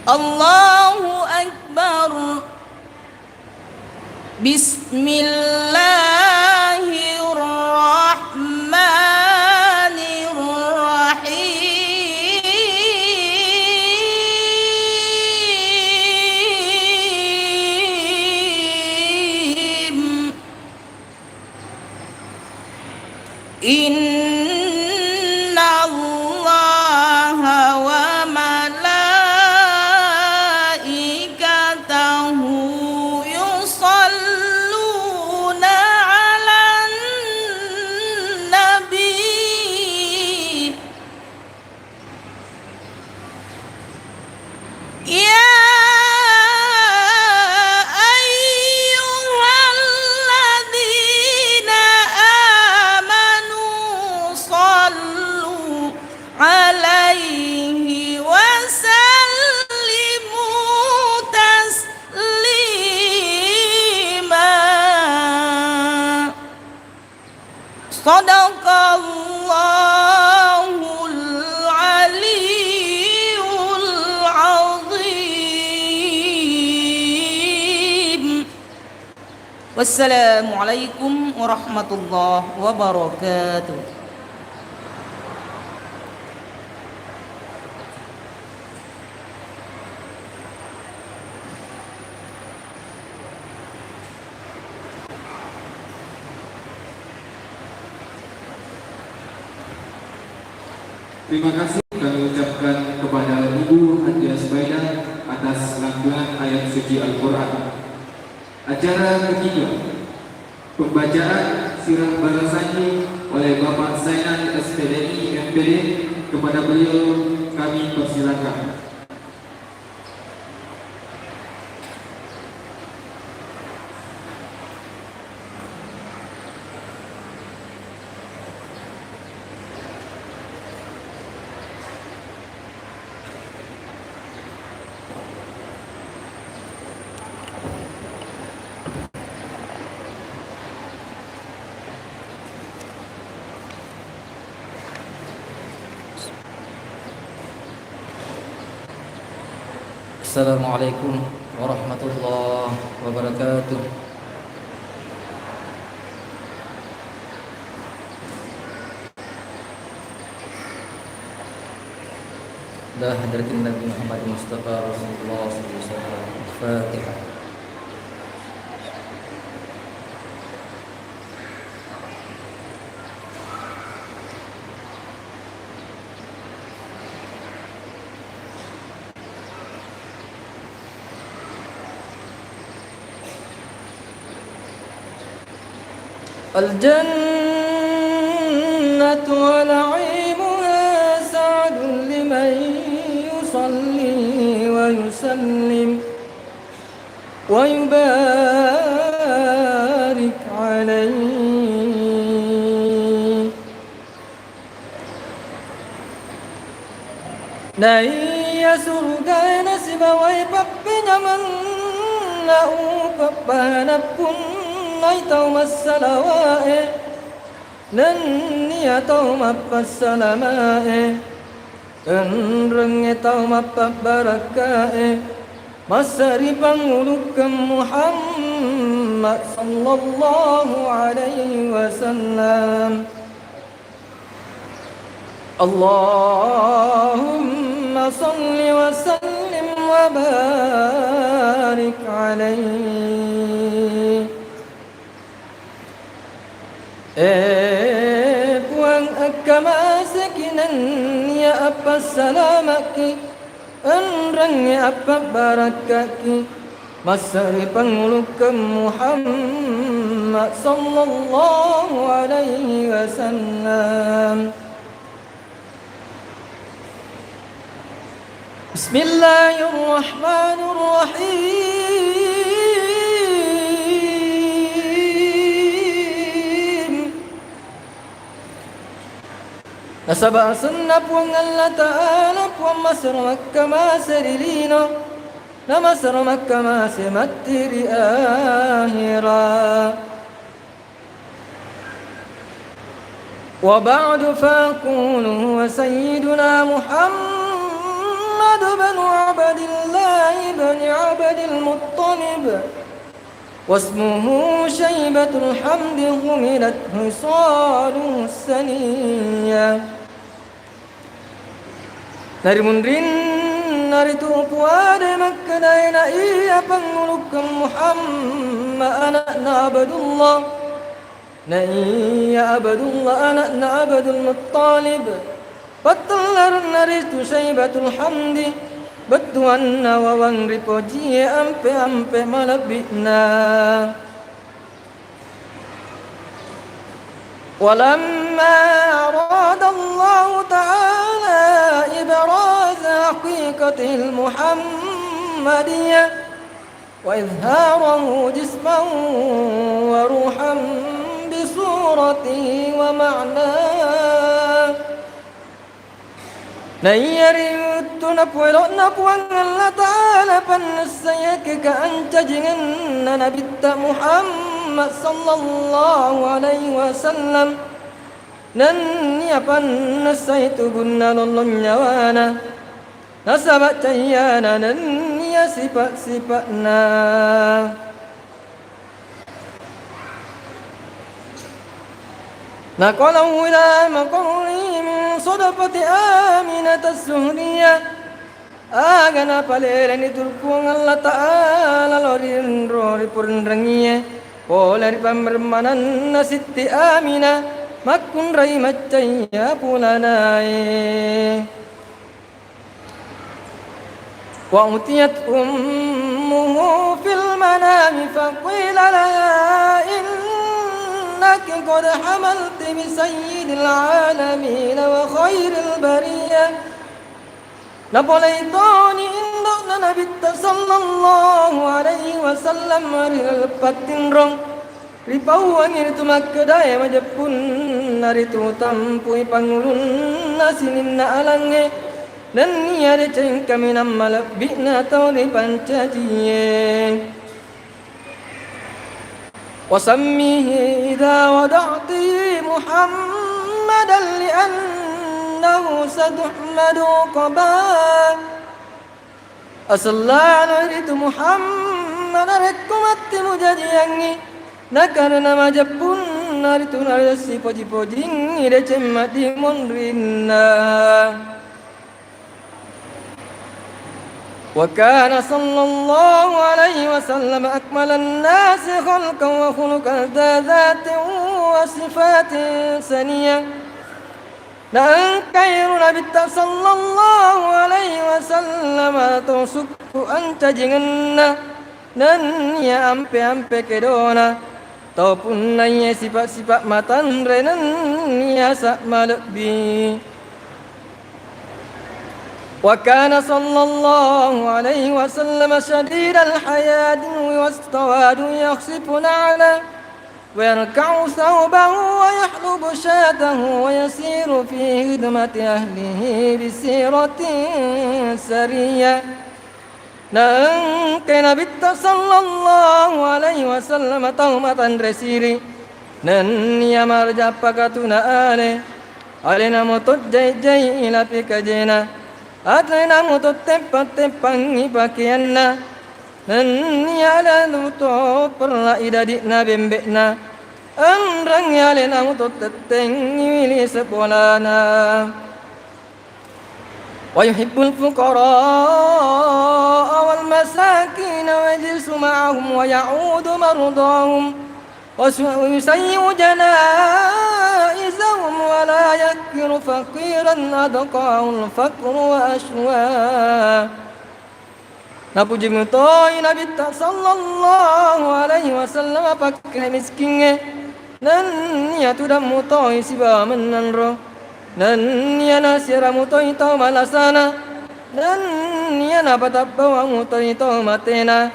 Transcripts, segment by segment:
Allahu Akbar. Bismillahirrahmanirrahim. Inna Allaha wa malaikatahu yusalluna 'alan nabi. Ya ayyuhalladzina amanu sallu 'alaihi wa sallimu taslima. Shadaqallahul aliyyul azim. Wassalamualaikum warahmatullahi wabarakatuh. Terima kasih kami ucapkan kepada Ibu Hajiah Subaidah atas lantunan ayat suci Al-Quran. Acara ketiga, pembacaan sirah balasannya oleh Bapak Zainal SPDI MPD. Kepada beliau kami persilakan. Assalamualaikum warahmatullahi wabarakatuh. Dah hadratin Nabi Muhammad Mustafa Rasulullah sallallahu alaihi wasallam. Fatihah. الجنة ونعيمها سعد لمن يصلي ويسلم ويبارك عليه. Naya surga nasibawai pappina manna upappanapun nai tau masalawae nanniya tau mappasalamae enrenge tau mappabarakae masari pangulukam Muhammad sallallahu alaihi wasallam. Allahumma salli wa sallim wa barik alaihi. Buang agama sekinan ya apa salamaki enrang ya apa barakaki masari pangulukam Muhammad sallallahu alaihi wasallam. Bismillahirrahmanirrahim. Nasaba sunnah puang Allah Ta'ala puang masar Makkah masarilino na masar Makkah masimatiri akhirah. Wa ba'du faqulu wa sayyiduna Muhammad بن عبد الله المطلب واسمه شيبة الحمد حملت خصاله السنية Dari mundrin dari tupu ada Makkah na iya pangulukan Muhammad anakna Abdullah na iya Abdullah anakna Abdul Muttalib Patalar naritu Syaibatul Hamdi Batuan nawawang ripoji ampe malabikna ولما أراد الله تعالى إبراز حقيقته المحمدية وإظهاره جسما وروحا بصورته ومعناه نيريت نبوان الله تعالى فنسيك كأنت جنن نبت محمد صلى الله عليه وسلم نني فنسيت قلنا لله نوانا نسبت تيانا نني سبأنا نقله إلى مقره من صدفة آمنة السهرية Agana palelani turkuang Allah Ta'ala lorin rori purndrangiye Polari pambermanan nasiti amina Makun rai macaya pulanae Wa utiyat ummuhu fil manami faqila laha innaki qad hamalti bi sayyidil alamin wa khairil bariyah Napoleitoni indok na nabita sallallahu alaihi wasallam Maril patinrong Ripawan iritu makadaya majapun Naritu tampui pangulun Nasinin na alange Dan niya de ceng kami namalabik na tau di pancajiye Wasammihi idha wada'ti Muhammadan li'an أنه ستحمد قبا أصلى نريد محمد ركمت مجدياني نكرنا ما جبون نريد نرسي فجي فجين رجمتي منرنا وكان صلى الله عليه وسلم أكمل الناس خلقا وخلقا ذات وصفات سنية Dan kairu Nabi sallallahu alaihi wasallam Tosukku anta jingenna Dan ya ampe kedona Taupun nanya sifat-sifat matan renan ya sakma lebih Wa kana sallallahu alaihi wasallam syadidal hayati Wastawadu yakhsifuna ala ويركع ثوبه ويحلب شاته ويسير في خدمة أهله بسيرة سرية نانكي نبت صلى الله عليه وسلم تومة رسيري نن يمر جابكتنا علينا متجي إلى بكجينا علينا متتبتبني بكينا Nanti ala nuto perla idadikna bembekna Anrang yalena nuto teteng wili sepolana Wa yuhibbul fuqara'a wal masakin wa yajlisu ma'ahum wa ya'udu mardahum Wa yusayyi'u janaizahum wa la yakiru faqiran adqa'ul faqru wa ashwa Napuji mutoi Nabi sallallahu alaihi wasallam pakai miskinnya Nan ya tudah mutoi siba menanro Nan ya nasira mutoi tau malasana Nan ya napatabbawa mutoi tau matena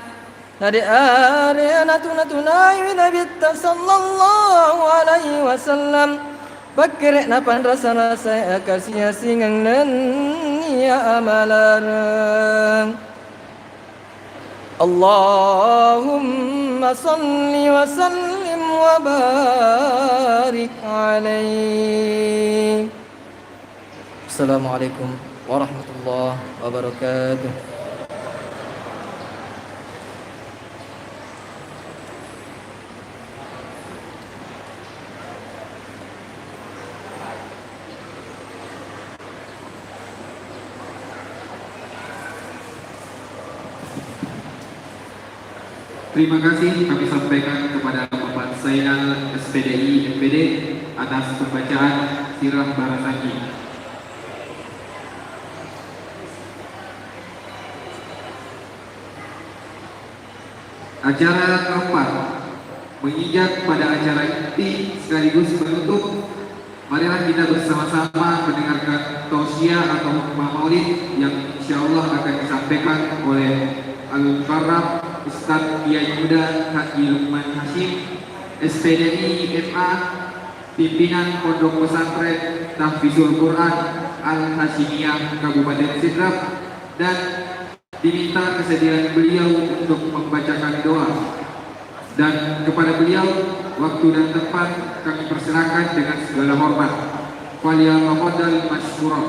Nadi are natunai Nabi sallallahu alaihi wasallam Pakai napan rasa-rasa kasih singang nan ya amalan اللهم صل وسلم وبارك عليه. السلام عليكم ورحمة الله وبركاته. Terima kasih kami sampaikan kepada Bapak Zainal SPDI MPD atas pembacaan sirah Barasaki. Acara keempat menginjak pada acara inti sekaligus penutup. Marilah kita bersama-sama mendengarkan tausiah atau khutbah maulid yang insyaallah akan disampaikan oleh Al-Mukarram Ustadz Kiai Muda Haji Lukman Hashim, SPDI MA, pimpinan Pondok Pesantren Tahfizul Quran Al-Hashimiyah Kabupaten Sidrap, dan diminta kesediaan beliau untuk membacakan doa. Dan kepada beliau, waktu dan tempat kami persilakan dengan segala hormat. Falyatafadhal mashkuran.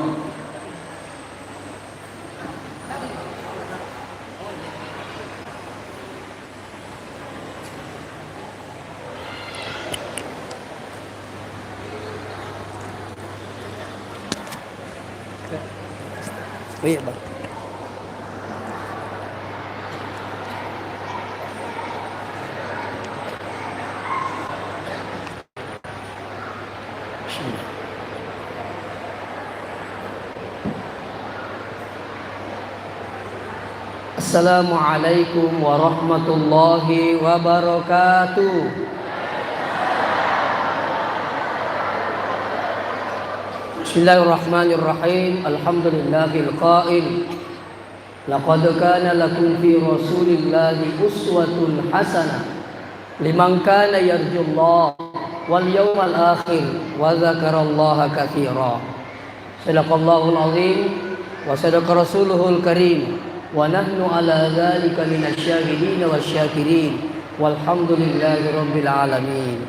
Oh iya bang. Assalamualaikum warahmatullahi wabarakatuh. Bismillahirrahmanirrahim. Alhamdulillahil qail. Laqad kana lakum fi Rasulillahi uswatun hasanah liman kana yarjullaha wal yawmal akhir wa dzakarallaha katsira. Shadaqallahul azim wa sadaqa rasuluhul karim. Wa nahnu ala dzalika minasyahidin wasyakirin walhamdulillahi rabbil alamin.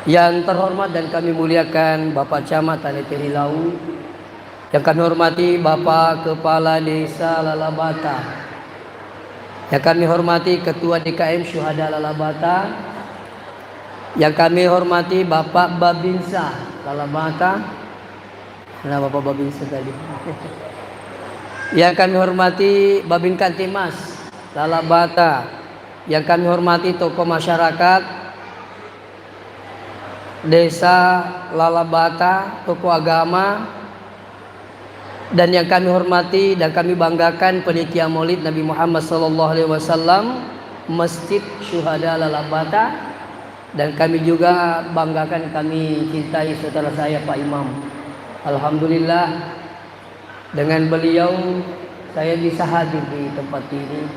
Yang terhormat dan kami muliakan Bapak Camat Tanetiri Lau, yang kami hormati Bapak Kepala Desa Lalabata, yang kami hormati Ketua DKM Syuhada Lalabata, yang kami hormati Bapak Babinsa Lalabata. Nah, Bapak Babinsa tadi. Yang kami hormati Babin Kantimas Lalabata, yang kami hormati tokoh masyarakat Desa Lalabata, tokoh agama, dan yang kami hormati dan kami banggakan panitia Maulid Nabi Muhammad SAW Masjid Syuhada Lalabata, dan kami juga banggakan, kami cintai saudara saya Pak Imam. Alhamdulillah, dengan beliau saya bisa hadir di tempat ini,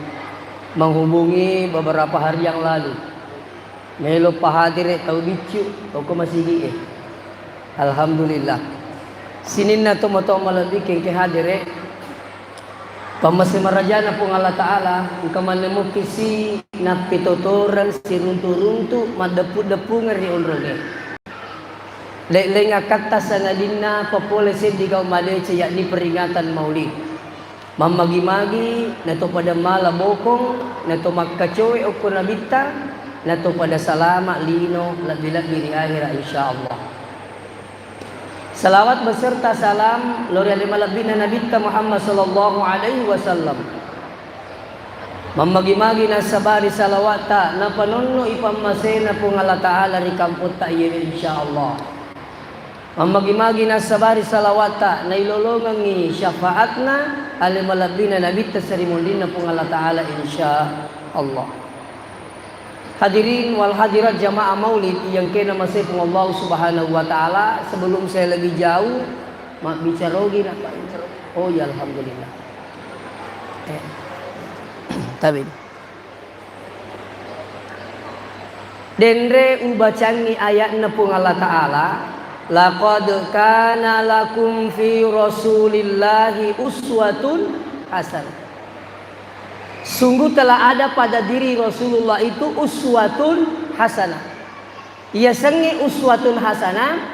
menghubungi beberapa hari yang lalu. Melo pahadir tau bicu, toko masih di. Alhamdulillah. Sinin na tomato malabi keng hadir. Pamasi marajana pong Allah Taala, ikaman mo kisi na pitotoran sirunturuntu madapu-dapu ngari onroge. Lele ngakata sa ngadina populesin di kaum Malaysia, yakni peringatan Maulid. Mamagi-magi nato pada mala bokong, nato magkacoy o kunabita, nato pada salama lino labilat diri akhir insyaallah. Salawat beserta salam lori alimalabina Nabi Muhammad sallallahu alaihi wasallam. Mamagi-magi na sabari salawata na panonno ipamasena pong Allah Taala ri kamput ta insyaallah. Mamagi-magi na sabari salawata na ilolongang ni syafaatna alimalabina Nabi tasrimundin na pong Allah Taala insyaallah. Hadirin wal hadirat jamaah maulid yang kena masih pong Allah subhanahu wa ta'ala. Sebelum saya lebih jauh bicara lagi na Pak. Oh ya alhamdulillah. Tapi denre ubacangi ayat na pong Allah Ta'ala, laqad kana lakum fi Rasulillahi uswatun hasanah. Sungguh telah ada pada diri Rasulullah itu uswatun hasanah. Ia sengi uswatun hasanah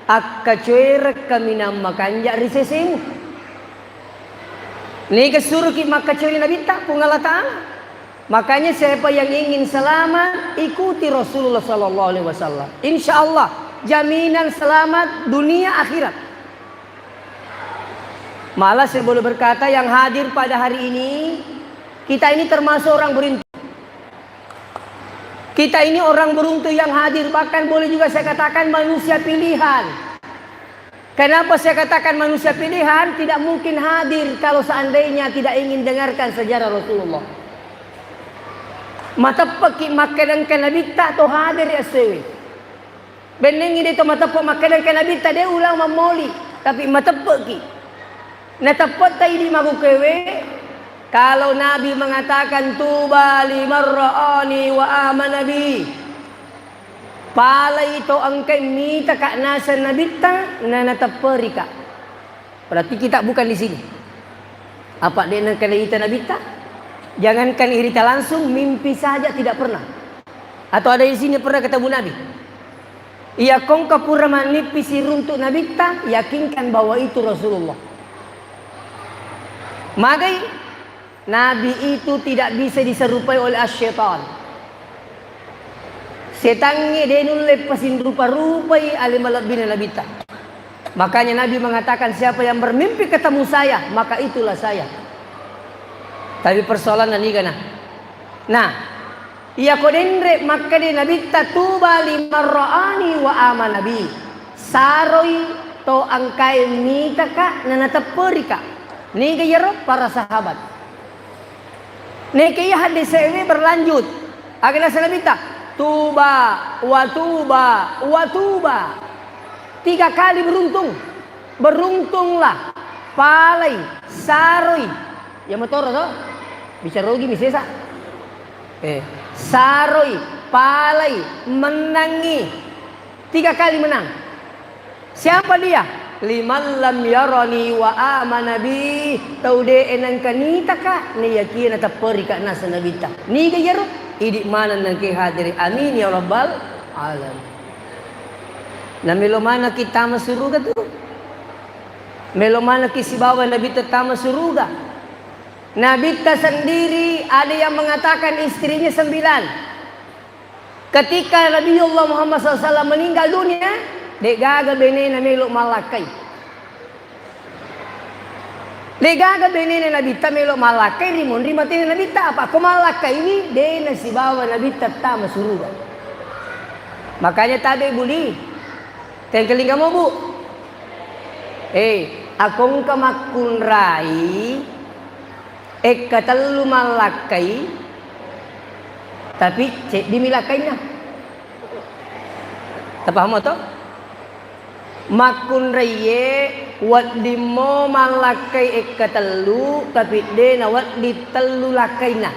akka cuer kami namakan ja risesing. Ni kesuruh ki maka cuer Nabi tak pun Allah Ta'ala. Makanya siapa yang ingin selamat ikuti Rasulullah sallallahu alaihi wasallam. Insyaallah jaminan selamat dunia akhirat. Malah saya boleh berkata yang hadir pada hari ini, kita ini termasuk orang berintik. Kita ini orang beruntung yang hadir, bahkan boleh juga saya katakan manusia pilihan. Kenapa saya katakan manusia pilihan? Tidak mungkin hadir kalau seandainya tidak ingin dengarkan sejarah Rasulullah. Mata peki makanan Nabi tak to hadir ya sewe. Beneng ini to mata peki makanan Nabi tak dia ulang memoli, tapi mata peki. Na tepat tadi magu kewe. Kalau Nabi mengatakan tuba liman ra'ani wa amana bi. Pala ito ang mita ka nasa nabita na nataperika. Berarti kita bukan di sini. Apa dia nak kita nabita? Jangankan irita langsung, mimpi saja tidak pernah. Atau ada di sini pernah ketemu Nabi? Ia kong kapura manipi si runtuk nabita, yakinkan bahwa itu Rasulullah. Magai Nabi itu tidak bisa diserupai oleh asyaitan. Setannya denul lepasin rupa-rupai alimalab bin nabita. Makanya Nabi mengatakan siapa yang bermimpi ketemu saya, maka itulah saya. Tapi persoalan ini kan. Nah, ia kodendre maka de nabita tuba liman ra'ani wa aman nabi. Saroi to angkai mitaka nanataperika. Ni gayaro para sahabat. Neki hadis ini berlanjut. Akhirnya saya minta tuba wa tuba wa tuba. 3 kali beruntung. Beruntunglah. Palai, saroi. Ya motor to? Bisa rugi bisa. Saroi, palai, menangi. 3 kali menang. Siapa dia? Liman lam yarani wa amana bi taude enang kanita ka ni yakin ataperika nasa nabita ni gayaro idi mana nang ke hadiri amin ya rabbal alamin. Na melo mana kita masuruga tu, melo mana kisibawa nabita tama suruga. Nabita sendiri ada yang mengatakan istrinya 9. Ketika Nabiullah Muhammad SAW meninggal dunia, dek gaga benena melok malakai. Dek gaga benena nabita melok malakai rimon rimatin nabita apa? Ko malakai ini dena si bawa nabita tama suruga. Makanya tabe buli. Tengkeling kamu bu. Akong kamakun rai katalu malakai tapi cek dimilakai na. Tapaham mo to? Makun raye wat di mo malakai katalu tapi de na wat di telu lakai na.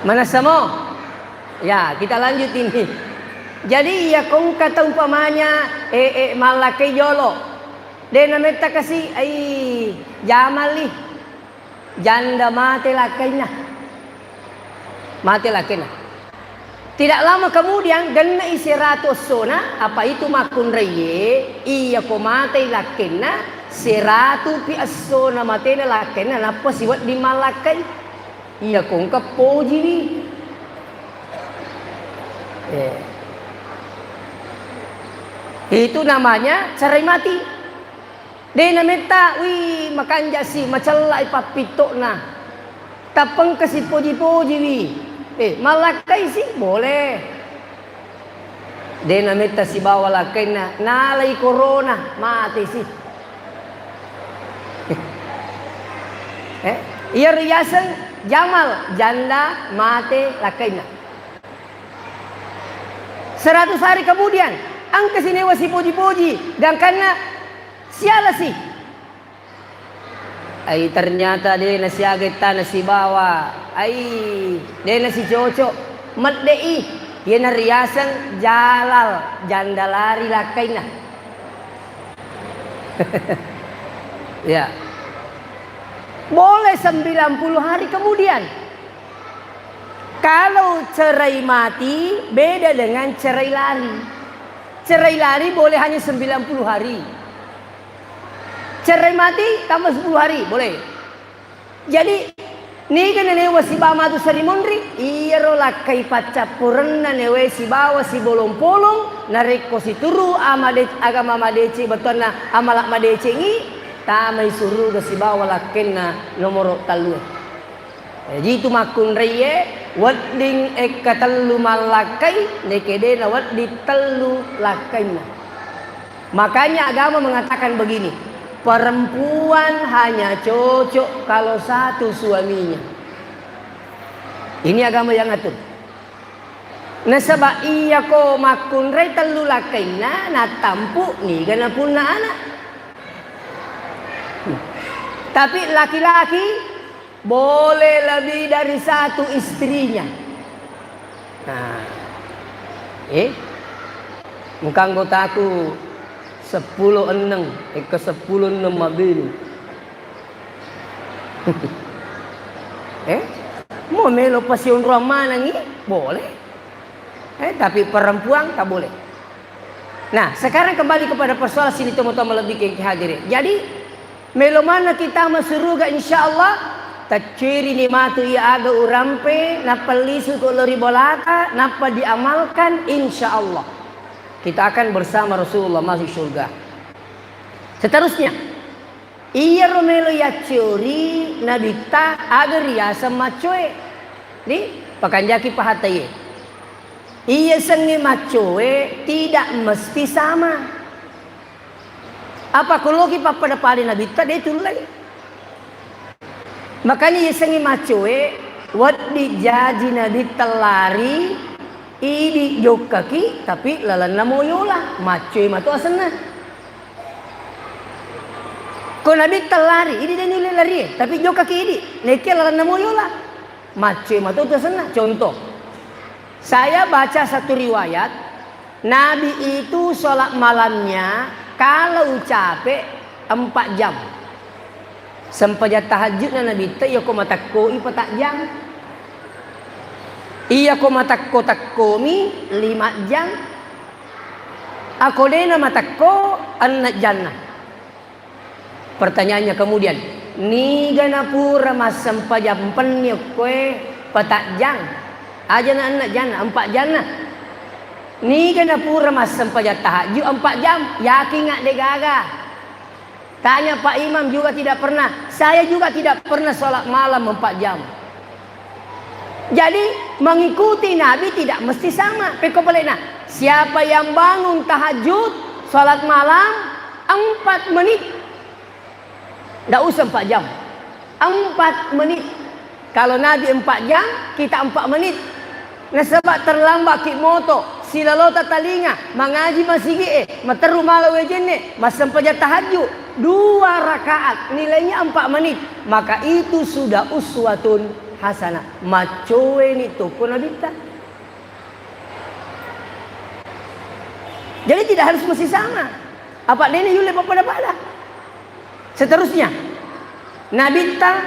Mana samo? Ya, kita lanjut ini. Jadi ya kong kata umpamanya malakai jolo. De na meta kasi ay jamali. Janda mati lakai na. Mati lakai na. Tidak lama kemudian gana isi ratus sona apa itu makun raye iya ko matay lakena siratu pi asona matay na lakena napa siwat di malakay iya kong kapoji ni itu namanya cerai mati. Dia namita wi makanja si macala ipapito na tapang kasi poji-poji wi malakay sih boleh. Dia namita si bawa lakay na nalay corona mati sih. Iya riasan jamal janda mati lakay na. 100 hari kemudian ang kasinewa si poji-poji dan karena siala sih. Ay ternyata dia na siagita na si bawa. Ay dia na si Coco. Maddei. Dia na riasan jalal. Jandalari lakay na. Ya. Boleh 90 hari kemudian. Kalau cerai mati beda dengan cerai lari. Cerai lari boleh hanya 90 hari. Cerai mati tambah 10 hari boleh. Jadi ni kan newa si bama tu serimondri iya rola kai pacapuran na newe si bawa si bolong-polong nareko si turu amade agama madeci betona amalak madeci ngi tamai suruh ke si bawa lakenna nomor talu. Jadi itu makun reye Wadding ekatellu malakai nekedena waddi tellu lakaina. Makanya agama mengatakan begini, perempuan hanya cocok kalau satu suaminya. Ini agama yang atur. Nasaba iya ko makun ray tellu lakaina na tampu ni gana pun na anak. Tapi laki-laki boleh lebih dari satu istrinya. Nah, muka anggotaku 10-6, ke 10-6 mobil. Mau melo pasion Roma nangi boleh. Tapi perempuan tak boleh. Nah, sekarang kembali kepada persoalan sini teman-teman lebih ke hadirin. Jadi melo mana kita masuk surga insyaallah taciri ni matu ia aga urampe napalisu ko lori bolata napa diamalkan insyaallah kita akan bersama Rasulullah masuk surga. Seterusnya iya romelo ya curi nabi ta aga riasa macoe ni pakanjaki pahataye. Iya sengi macoe tidak mesti sama. Apa kalau kita pada pali nabi ta dia itu lagi. Makanya ia sengi macoe waddi jaji nabi telari idi jokaki tapi lalana moyola macoe matu asana. Ko nabi telari idi dan nilai lari tapi jokaki idi neke lalana moyola macoe matu asana. Contoh, saya baca satu riwayat nabi itu sholat malamnya kalau capek 4 jam. Sempajat tahajud na nabi ta iya ko matakko ipatak jam. Iya ko matakko mi 5 jam. Ako dena matakko anak jannah. Pertanyaannya kemudian, ni ganapura mas sempajam penyo koe patak jam. Aja na anak jannah 4 jannah. Ni ganapura mas sempajat tahajud 4 jam. Yakin ngak de gaga. Tanya Pak Imam juga tidak pernah. Saya juga tidak pernah sholat malam 4 jam. Jadi mengikuti Nabi tidak mesti sama. Peko pelena. Siapa yang bangun tahajud sholat malam 4 menit. Tidak usah 4 jam. 4 menit. Kalau Nabi 4 jam, kita 4 menit. Nah sebab terlambat kik moto. Silalota talinga. Mengaji masigi materu malawe jene. Masempajat tahajud 2 rakaat. Nilainya 4 menit. Maka itu sudah uswatun hasanah. Macoe ni toko Nabi ta. Jadi tidak harus mesti sama. Apa ini yule pada. Seterusnya Nabi ta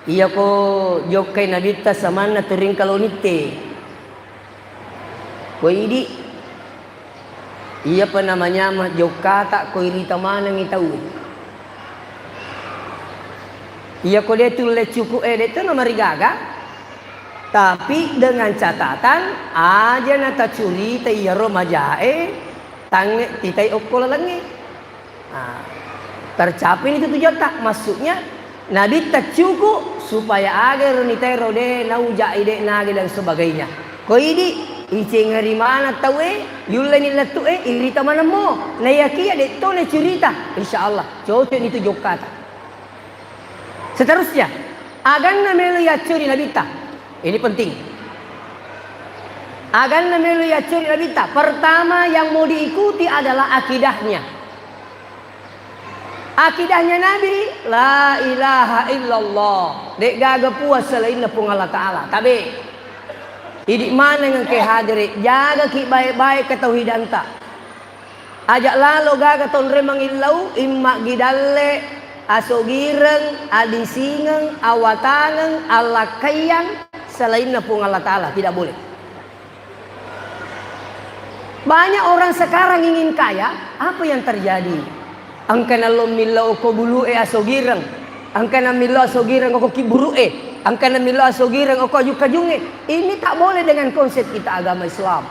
iya ko jokai Nabi ta samana turing kalonite. Ko idi iya apa namanya mah jokata ko irita mana ngitau. Iya ko dia tu le cukup dia tu nama rigaga. Tapi dengan catatan aja nata curi ta iya romajae tange titai okol langi. Tercapai itu tujuan tak maksudnya Nabi tak cukup supaya agar nitai rode nauja ide nage dan sebagainya. Ko idi icing hari mana tahu yulani latu irita mana mo na yakia de to ne cerita insyaallah cocok itu jokata. Seterusnya agan melu ya curi nabita. Ini penting. Agan melu ya curi nabita. Pertama yang mau diikuti adalah akidahnya. Akidahnya Nabi la ilaha illallah. Dek gaga puas selain pun Allah Ta'ala. Tapi idik mana yang ke hadiri jaga ki baik-baik ketauhidan tak. Ajak lalu gaga ton remang illau imma gidalle asogireng adisingeng awataneng alakayang selain pun Allah Ta'ala. Tidak boleh. Banyak orang sekarang ingin kaya. Apa yang terjadi? Angkana lo milau ko bulu asogireng. Angkana milau asogireng ko kiburu angkana milau asogireng ko jukajunge. Ini tak boleh dengan konsep kita agama Islam.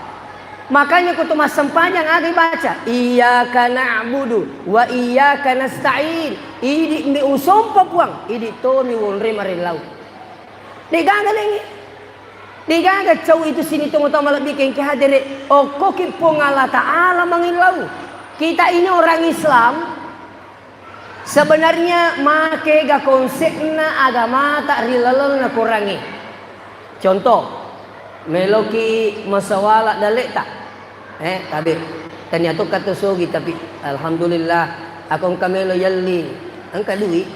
Makanya kutu mas sempanjang agi baca iyyaka na'budu wa iyyaka nasta'in. Idi mi usompa puang idi to mi wonre marin lau. Digaga lengi. Digaga cau itu sini tunggu-tunggu malah bikin kehadirin. Oh kok kipong Allah Ta'ala mengilau. Kita ini orang Islam. Sebenarnya make ga konsepna agama tak rilalal na kurangi. Contoh, meloki masawala dalek tak? Tapi ternyata kata sogi tapi alhamdulillah akong kamelo yalli angka duit.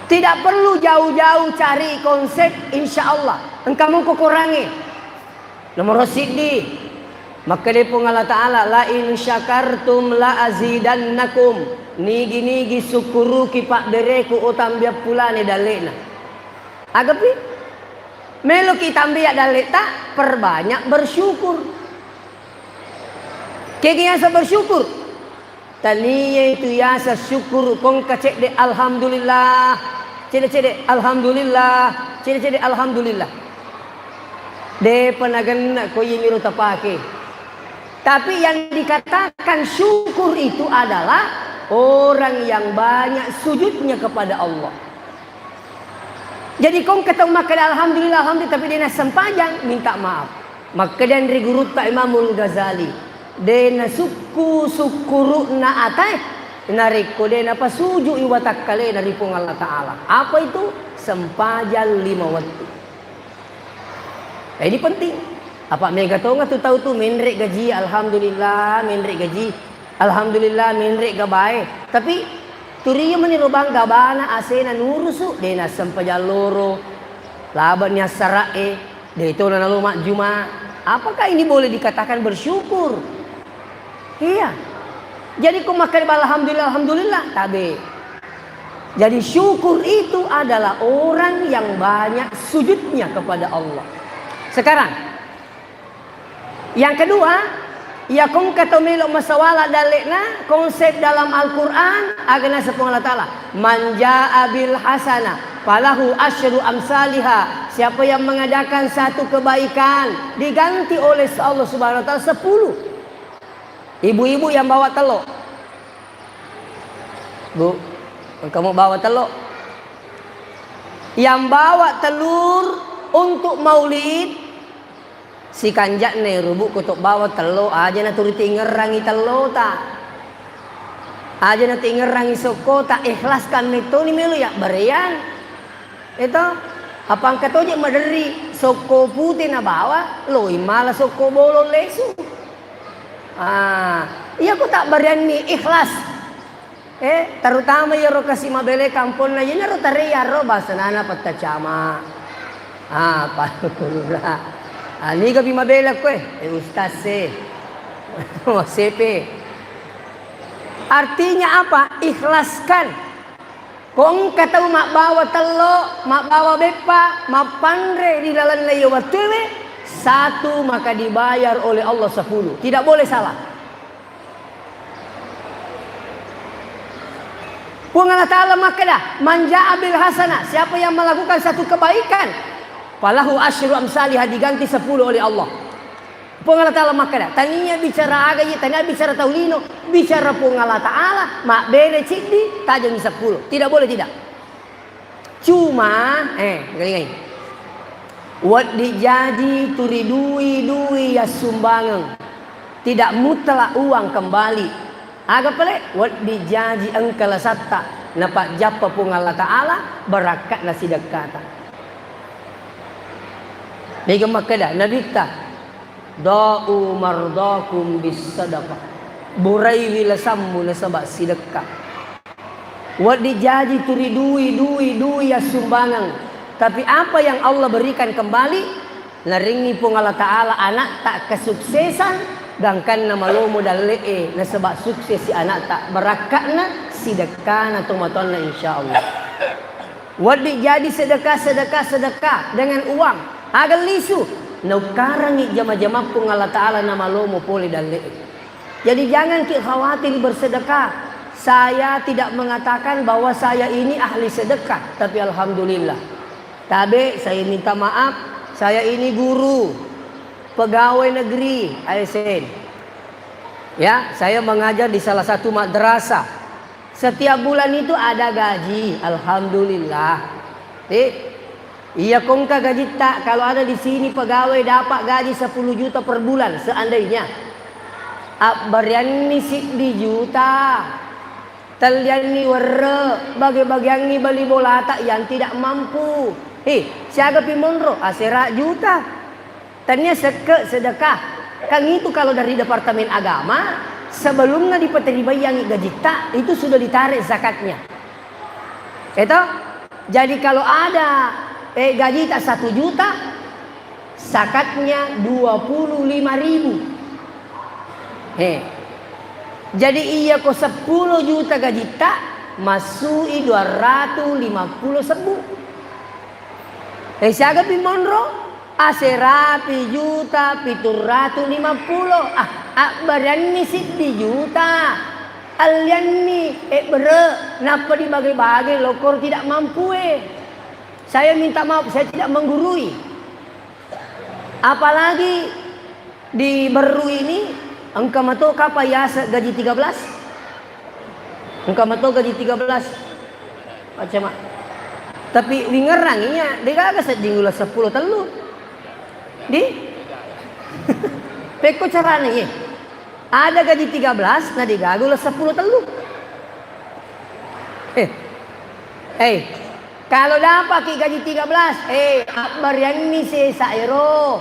Tidak perlu jauh-jauh cari konsep, insya Allah engkau mau kurangi. Nomor siddi, maka dia pun Allah Ta'ala la in syakartum la azidannakum. Nigi-nigi syukuru ki pak bereku utam biak pulane dalekna. Agapi melo kita ambil dalek tak perbanyak bersyukur. Kegiasa bersyukur. Taniya itu yasa syukur kong kacek de alhamdulillah. Cede-cede alhamdulillah. Cede-cede alhamdulillah. De penagan ko yimiru tapake. Tapi yang dikatakan syukur itu adalah orang yang banyak sujudnya kepada Allah. Jadi kong ketemu makan alhamdulillah alhamdulillah tapi dia sempajang minta maaf. Maka dan rigurut Pak Imamul Ghazali. Dena sukuru na atay nariko dena pasuju iwatak kale naripong Allah Ta'ala. Apa itu? Sempajal 5 waktu. Ini penting. Apa mereka tahu nggak tahu tu menrek gaji alhamdulillah menrek gaji alhamdulillah menrek gabai. Tapi turiya meniru bangga bana asena nurusu dena sempajal loro labannya sarae de itu na lumak juma. Apakah ini boleh dikatakan bersyukur? Iya. Jadi kau makan alhamdulillah alhamdulillah tabe. Jadi syukur itu adalah orang yang banyak sujudnya kepada Allah. Sekarang yang kedua, ya kong kata melok masawala dalekna konsep dalam Al-Qur'an agana sepung Allah Ta'ala. Man jaa bil hasana falahu asyru amsalihha. Siapa yang mengadakan satu kebaikan diganti oleh Allah Subhanahu wa Ta'ala 10. Ibu-ibu yang bawa telur. Bu, kamu bawa telur. Yang bawa telur untuk maulid si kanjak ne rubuk kutuk bawa telur aja na turiti ngerangi telur tak. Aja na tingerangi soko tak ikhlaskan itu ni melu ya berian. Itu apa angkat aja maderi soko putih na bawa loi malah soko bolon lesu. Iya aku tak berani ikhlas. Terutama ya ro kasih mabele kampung na yun ro tari ya ro bahasa nana patacama. Palura. Ani gabi mabele ko ustaz wasepe. Artinya apa? Ikhlaskan. Kung kataw mak bawa telo, mak bawa bepa, mak pandre di dalam layo watuwe. 1 maka dibayar oleh Allah 10. Tidak boleh salah. Pun Allah Ta'ala maka dah manja abil hasanah. Siapa yang melakukan satu kebaikan falahu asyru amsalihha diganti 10 oleh Allah. Pun Allah Ta'ala maka dah. Taninya bicara agayi, taninya bicara taulino, bicara pun Allah Ta'ala mak bere cikdi tajam 10. Tidak boleh tidak. Cuma gini. Wat dijadi turi dui ya sumbangan. Tidak mutlak uang kembali. Agak pelek. Wat dijadi engkala satta. Napak japa pun Allah Ta'ala. Berakat nasi dekata. Bagi makada. Nabi kita. Da'u mardakum bis sadaqah. Burai wilasammu nasabak sidekah. Wat dijadi turi dui ya sumbangan. Tapi apa yang Allah berikan kembali laringi pun Allah Ta'ala anak tak kesuksesan gangkan nama lo modal lee na sebab sukses si anak tak berakatna sidekah atau matonna insyaallah. Wadi jadi sedekah dengan uang agal lisu naukarangi jama-jama pun Allah Ta'ala nama lo mo poli dan lee. Jadi jangan ki khawatir bersedekah. Saya tidak mengatakan bahwa saya ini ahli sedekah, tapi alhamdulillah. Tabe saya minta maaf, saya ini guru pegawai negeri ASN. Ya, saya mengajar di salah satu madrasah. Setiap bulan itu ada gaji, alhamdulillah. Iya kongka gaji tak, kalau ada di sini pegawai dapat gaji 10 juta per bulan seandainya. Barian ni 10 juta. Talian ni warre bagi-bagian ni beli bola tak yang tidak mampu. Siaga pimonro asera juta. Tanya sedekah. Kang itu kalau dari Departemen Agama sebelumnya diterima yang gaji tak itu sudah ditarik zakatnya. Itu. Jadi kalau ada gaji tak 1 juta, zakatnya 25.000. Jadi iya ko 10 juta gaji tak masui 250 sebu. Siaga pimonro aserapi juta 750. Badan ni 10 juta. Alian ni bere napa dibagi-bagi lokor tidak mampu Saya minta maaf, saya tidak menggurui. Apalagi di Beru ini, engkau mato kapa ya gaji 13? Engkau mato gaji 13. Macam mana? Tapi wingeranginya, dia kagak sedinggula 10 telu. Di? Peko caranya ya. Ada gaji 13, nah digagula 10 telu. Kalau dapat gaji 13, barian ni sairo.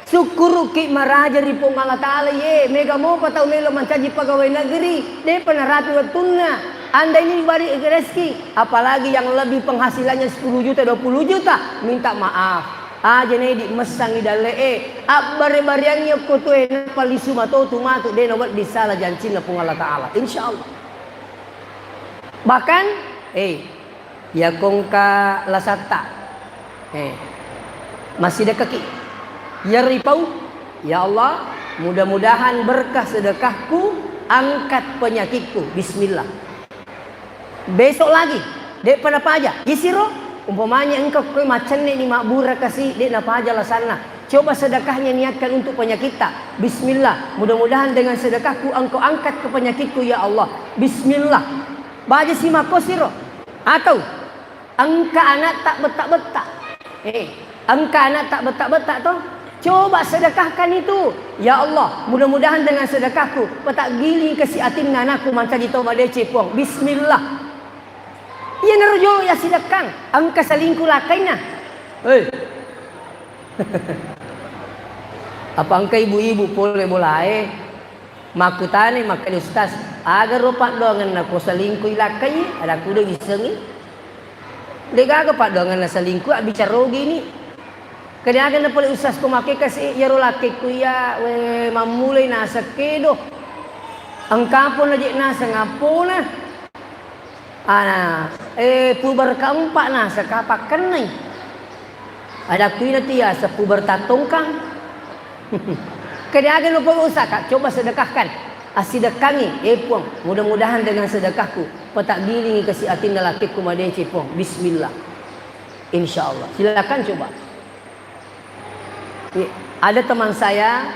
Syukur ki maraja ripong Allah Ta'ala mega mo patau melo mancaji pegawai negeri. Dia pernah rapi waktunya. Anda ini bari rezeki, apalagi yang lebih penghasilannya 10 juta, 20 juta, minta maaf. Jadi di mesangi dale bare-bareannya koto palisu mato tumatu de nomor disalah janji na pung Allah Ta'ala. Insyaallah. Bahkan ya kongka lasata. Masih ada kaki. Ya ripau. Ya Allah, mudah-mudahan berkah sedekahku angkat penyakitku. Bismillah. Besok lagi, dek pada aja. Isiro umpamanya engkau kau macam ni makbura kasih dek napa aja lah sana. Coba sedekahnya niatkan untuk penyakit tak. Bismillah. Mudah-mudahan dengan sedekahku engkau angkat ke penyakitku ya Allah. Bismillah. Baca si makosiro. Atau engkau anak tak betak-betak. Engkau anak tak betak-betak tu. Coba sedekahkan itu. Ya Allah, mudah-mudahan dengan sedekahku petak giling ke si atin anakku manca di toba de cepong. Bismillah. Ia nerjo ya sedekang, angka selingkuh lakaina. Apa angka ibu-ibu boleh boleh? Makutane makan ustaz. Agar ropak doangan nak selingkuh lakai, ada kuda gisengi. Lega ke pak doangan nak selingkuh bicara rogi ni. Kena akan dapat ustaz ko make kasih ya rolake ku ya we mamulai nasa kedo. Angka pun aja nasa ngapona. Puber keempat nah sekapak kenai. Ada kuina tia sepuber tatongkang. Kena akan lupa usah kak coba sedekahkan. Asidekangi puang. Mudah-mudahan dengan sedekahku petak giling ke si atin lalakiku madece puang. Bismillah. Insyaallah. Silakan coba. Ada teman saya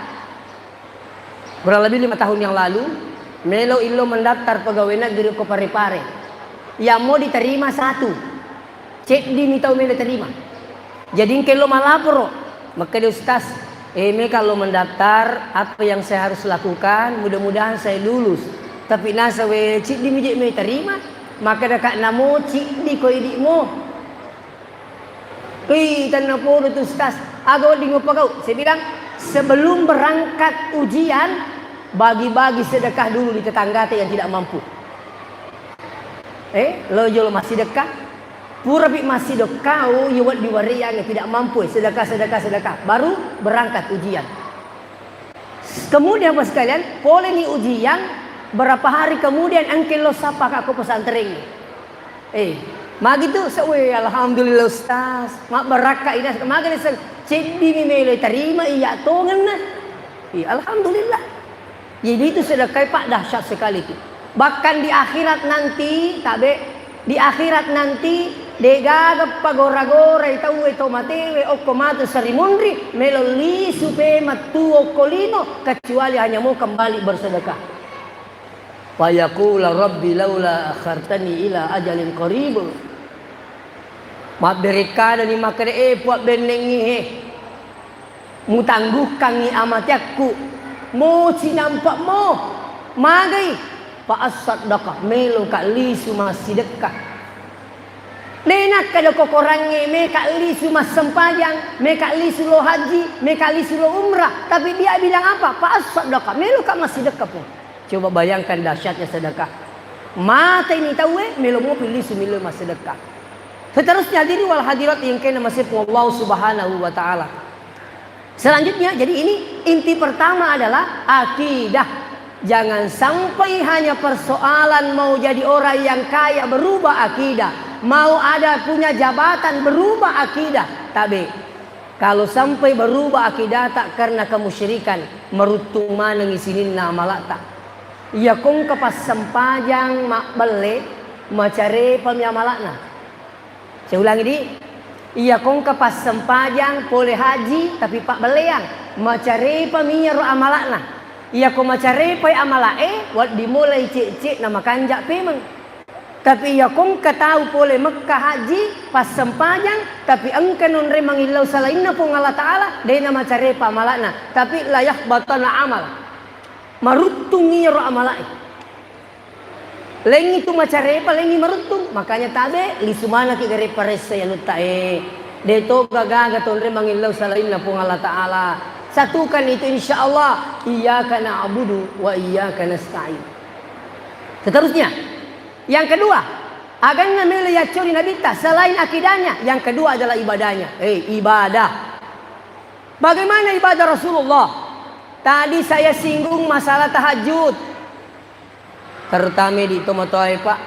kurang lebih 5 tahun yang lalu melo ilo mendaftar pegawai negeri ke Parepare. Yang mau diterima 1. Cek di mitau melo terima. Jadi kalau malaporo maka dia ustaz, kalau mendaftar apa yang saya harus lakukan? Mudah-mudahan saya lulus. Tapi nasa we cik di mijek me terima, maka dekat namo cik di ko idikmo. Tanah podo tu ustaz. Agak di ngopakau. Saya bilang sebelum berangkat ujian bagi-bagi sedekah dulu di tetangga yang tidak mampu. Lo jolo masih dekat. Pura masih dekat. Yuwat diwari yang tidak mampu. Sedekah. Baru berangkat ujian. Kemudian apa sekalian, boleh ni ujian berapa hari kemudian angkel lo sapa kak ko pesantren. Magitu sewe alhamdulillah ustaz. Mak baraka ina magani se cedi mi mele terima iya tongan na. Alhamdulillah. Jadi itu sedekah pak dahsyat sekali itu. Bahkan di akhirat nanti tabe di akhirat nanti dega pagora-gora itu mate okkomatu sarimunri meloli supe matu okkolino kecuali hanya mau kembali bersedekah. Fayaqula rabbi laula akhartani ila ajalin qarib. Mak bereka dan ni makan puat benengi mu tangguhkan ni amatiakku mo sinampak mo magai pa as-sadaqah melo kak li suma sedekah nenak kada ko korange me kak li suma sempajang me kak li sulo haji me kak li sulo umrah tapi dia bilang apa pa as-sadaqah melo kak mas sedekah pun. Coba bayangkan dahsyatnya sedekah. Mata ini tahu melo mo pilih sumilo mas sedekah. Seterusnya hadirin wal hadirat yang kena masih Allah Subhanahu wa taala. Selanjutnya jadi ini inti pertama adalah akidah. Jangan sampai hanya persoalan mau jadi orang yang kaya berubah akidah, mau ada punya jabatan berubah akidah. Tapi kalau sampai berubah akidah tak karena kemusyrikan, merutung mana ngisinin nama tak. Ya kong kepas sempajang mak bele macare pemiamalakna. Saya ulangi di, iya kong kepas sempajang boleh haji tapi pak beleang macare paminya ro amalakna. Iya kong macare pai amalae wat dimulai cek nama kanjak pemeng. Tapi iya kong ketahu boleh Mekah haji pas sempajang tapi engke non re mangilau salainna pun Allah Taala dena macare pa amalakna tapi layak batana amal. Marutungi ro amalae. Lengi tu macarepa lengi merutung makanya tabe lisumana ki gare paresa ya nutae deto gagaga tonre mangilau salain na pung Allah Taala satukan itu insyaallah iyyaka na'budu wa iyyaka nasta'in. Seterusnya yang kedua agama mele ya curi nabita selain akidahnya yang kedua adalah ibadahnya. Ibadah bagaimana ibadah Rasulullah tadi saya singgung masalah tahajud terutama di tomatoy pak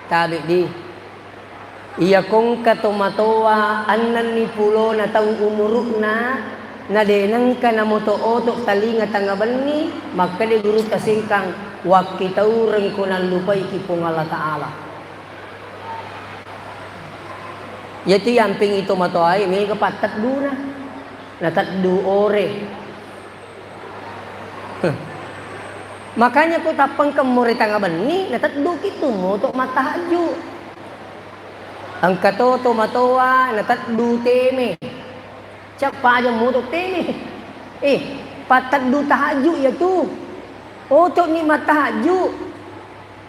tabi di iya kong katomatoa anan ni pulo na tau umuruk na denang ka na moto otok talinga tangaban ni maka di guru kasingkang wakitau reng ko nan lupa ikipong Allah Ta'ala. Yaitu yamping itu matoy may kapatat duna natatdu ore. Makanya ko tapang kemuri tangaban ni natatdu kitu mo to matahaju. Ang katoto matoa natatdu teme. Capa aja mo to teme. Pataddu tahaju ya tu. Oto ni matahaju.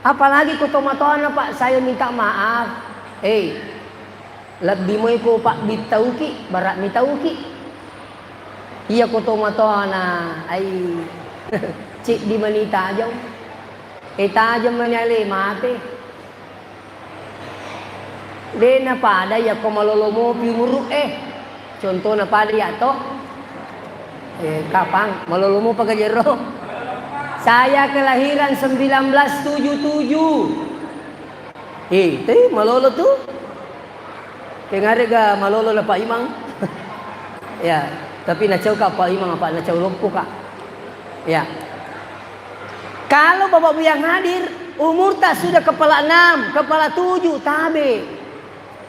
Apalagi ko to matoa na pak saya minta maaf. Lebih mo ko pak bitauki barak mitauki. Iya ko to matoa na ay cik di mani tajam tajam menyale mate dena pada ya ko malolomo piumuru contoh na pada ya to kapang malolomo pagajero saya kelahiran 1977 itu malolo tuh kengare ga malolo na Pak Imang ya tapi nacau ka Pak Imang apa nacau lompo ka ya. Kalau bapak yang hadir umur tak sudah kepala 6, kepala 7 tabe.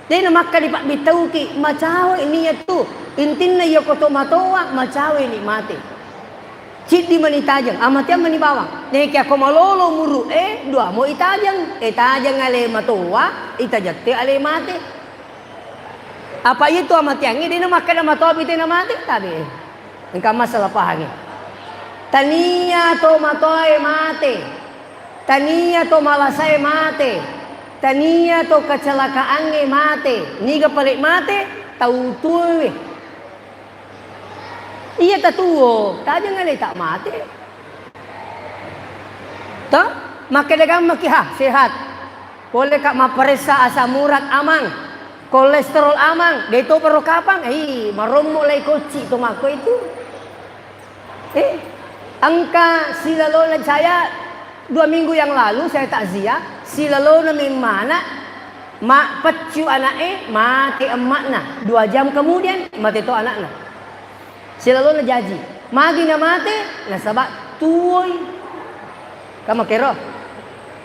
Dia maka di pak bitauki macawe ini ya tu. Intinna ya koto matoa macawe ni mate. Cid di mani tajang amatnya mani bawang. Nek ako malolo muru dua mo itajang ale matoa itajate ale mate. Apa itu amatnya ini dia maka na matoa bitina mate tabe. Engkau masalah pahangi. Tania to matoy mate. Tania to malasay mate. Tania to kecelakaan mate. Niga palit mate tautul. Iya tatuo. Taja ngale tak mate. To make dagang makiha sehat. Boleh kak maparesa asam urat amang. Kolesterol amang. Dito perlu kapang. Marom mulai koci to mako itu. Angka si lalo saya 2 minggu yang lalu saya takziah si lalo na mana mak pecu anak mati emakna 2 jam kemudian mati to anakna si lalo na jaji magi na mati na sabak tuoy kama kero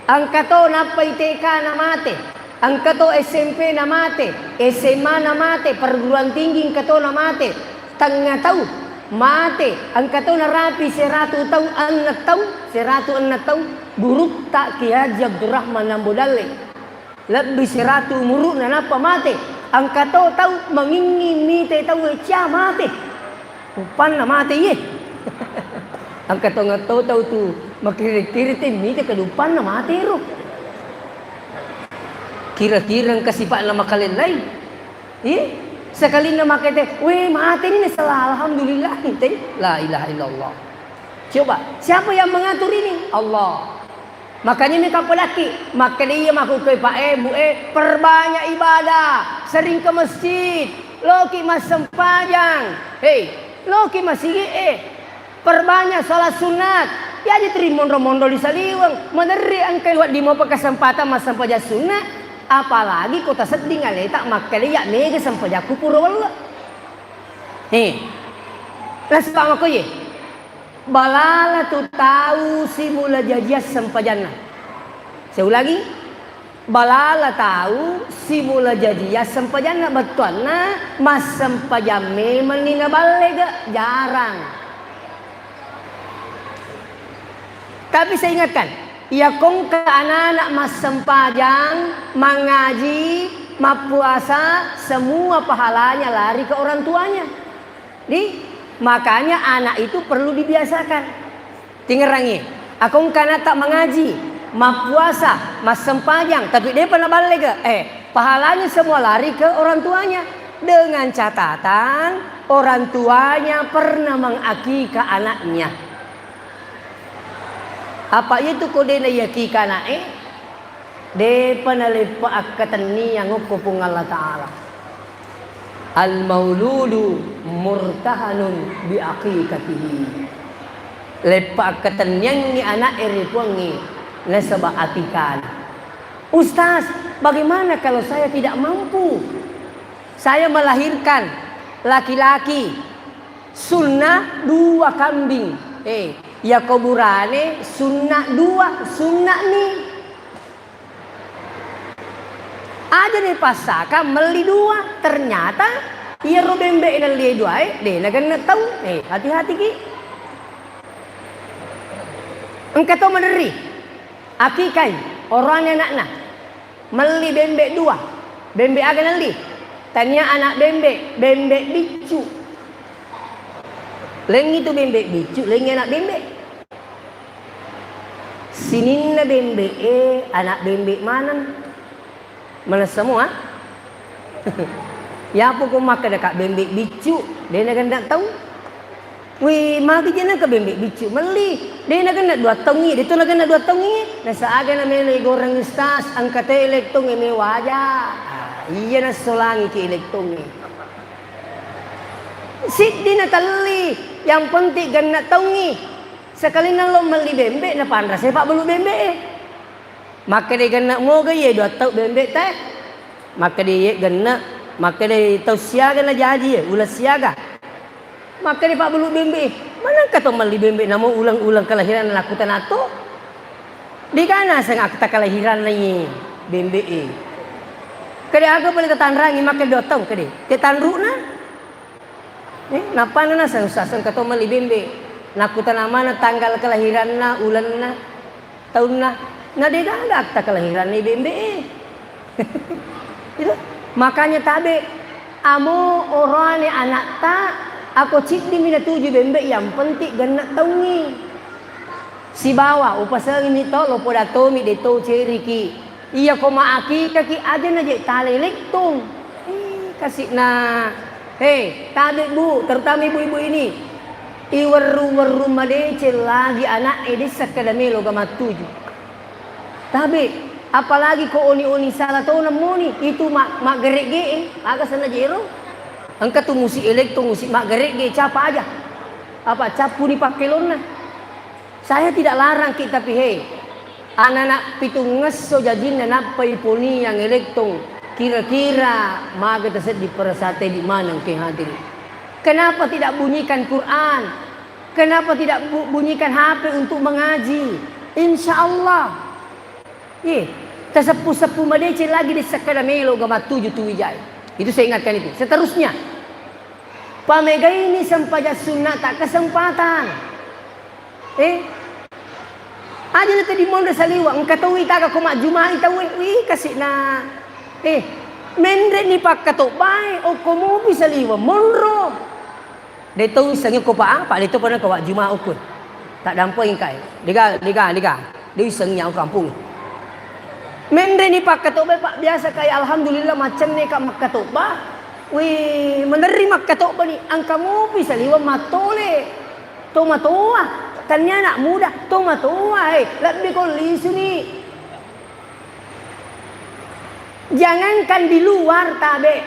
angka to na PTK na mati angka to SMP na mati SMA na mati perguruan tinggi angka to na mati tengah tahu mate ang kato na rapi 100 taon ang taon 100 taon buruk tak Ki Haji Abdurrahman Nambodale lebih 100 muruk na napa mate Angka tahu mengingini tahu cia mati. Upan na mati ye. Angka tahu tu makiri-kiri mite kedupan na mati ro. Kira-kira ang kasipa na makalin lain. Sekali na makete, weh mati ni salah alhamdulillah te. La ilaha illallah. Coba, siapa yang mengatur ini? Allah. Makanya ni kapalaki, maka dia maku ke pak bu perbanyak ibadah, sering ke masjid, loki mas sempajang, loki masih perbanyak salat sunat, ya diterima mondo di saliwang, meneri angkai wat di mau kesempatan mas sempajang sunat, apalagi kota sedih ngaleta maka dia mega sempajang kupur wallah, lah sebab aku ye. Balala tu tahu si mula jajias sempajana. Saya ulangi. Balala tahu si mula jajias sempajana betul na mas sempajam memang ni nabalega jarang. Tapi saya ingatkan, ya kong ke anak-anak mas sempajang mengaji, mapuasa, semua pahalanya lari ke orang tuanya. Makanya anak itu perlu dibiasakan. Tingerangi, akong kana tak mengaji, puasa, mas sempajang, tapi dia pernah balik ke? Pahalanya semua lari ke orang tuanya. Dengan catatan orang tuanya pernah mengakikah anaknya. Apa itu kode na yakika na de panalipa akatani yang ukupung Allah Ta'ala. Al-mauludu murtahanun biaqiqatihi. Lepak ketenyang ni anak eripuangi nasabah akikah. Ustaz, bagaimana kalau saya tidak mampu? Saya melahirkan laki-laki, sunnah 2 kambing. Ya kuburane sunnah 2, sunnah ni. Aja nih pasaka meli 2, ternyata ia robembe dan dia 2 deh nagan tahu hati-hati ki engkau tahu meneri akikai orangnya nakna meli bembe 2 bembe aga nali tanya anak bembe bicu leng itu bembe bicu leng anak bembe sininna bembe anak bembe mana mana semua? Ya apa kau makan dekat bembek bicu? Dia nak kena tahu. Wih, magi je nak ke bembek bicu meli. Dia nak kena 2 tongi, dia tu nak kena 2 tongi. Nasa aga na meli goreng ustaz, angkat elektong eme wajah. Iya na solangi ke elektong ni. Sit di na tali, yang penting kena tongi. Sekali na lo meli bembek na pandra sepak belu bembek maka dia kena mau gaya 2 tahun bembek teh maka dia kena maka dia tahu siaga na jadi ulah siaga maka dia pak belu bembek mana kata meli bembek nama ulang-ulang kelahiran lakukan atau di kana sang akta kelahiran ni bembek kade aga boleh ketanrangi maka 2 tahun kade ketanru na napa na sang usasan kata meli bembek nakutan mana tanggal kelahiran na ulan na tahun na nah dia dah ada akta kelahiran ni bembe itu makanya tabe amo orang ni anak tak aku cik di mina 7 bembe yang penting gana taungi si bawa upasang ini to lo poda tomi de to ceriki iya ko maaki kaki aja na je talelek tung kasih na tabe bu terutama ibu-ibu ini iwaru-waru madece lagi anak edi sakadamelo gama 7 tapi apalagi ko oni-oni salah tahu namuni itu mak gerek ge aga sana jero angka tu musik elektro musik mak gerek ge capa aja apa capu ni pakelona saya tidak larang kita tapi anak-anak pitung ngeso jadina napai poni yang elektro kira-kira maga tersed di persate di mana ke hadir kenapa tidak bunyikan Quran kenapa tidak bunyikan HP untuk mengaji insyaallah tersepu-sepu madece lagi di sakadamelo gama 7 tu wijay. Itu saya ingatkan itu. Seterusnya, pamega ini sempaja sunnah tak kesempatan. Aja na tadi mondo saliwa, engka tawi taga ko majumai tawi, kasih na. Mendre ni pakatok bai o komo bisa liwa monro. Deto isangnya ko pa pak dito pa na kawa juma ukun. Tak dampoi kai. Liga. Dia isangnya kampung. Mendre ni pakatok bai pak biasa kai alhamdulillah macam ni kak makatok ba. Wih menerima katok ba ni angkamu bisa liwa matole. Tomatoa. Tanya anak muda tomatoa lebih kau lisu ni. Jangankan di luar tabe,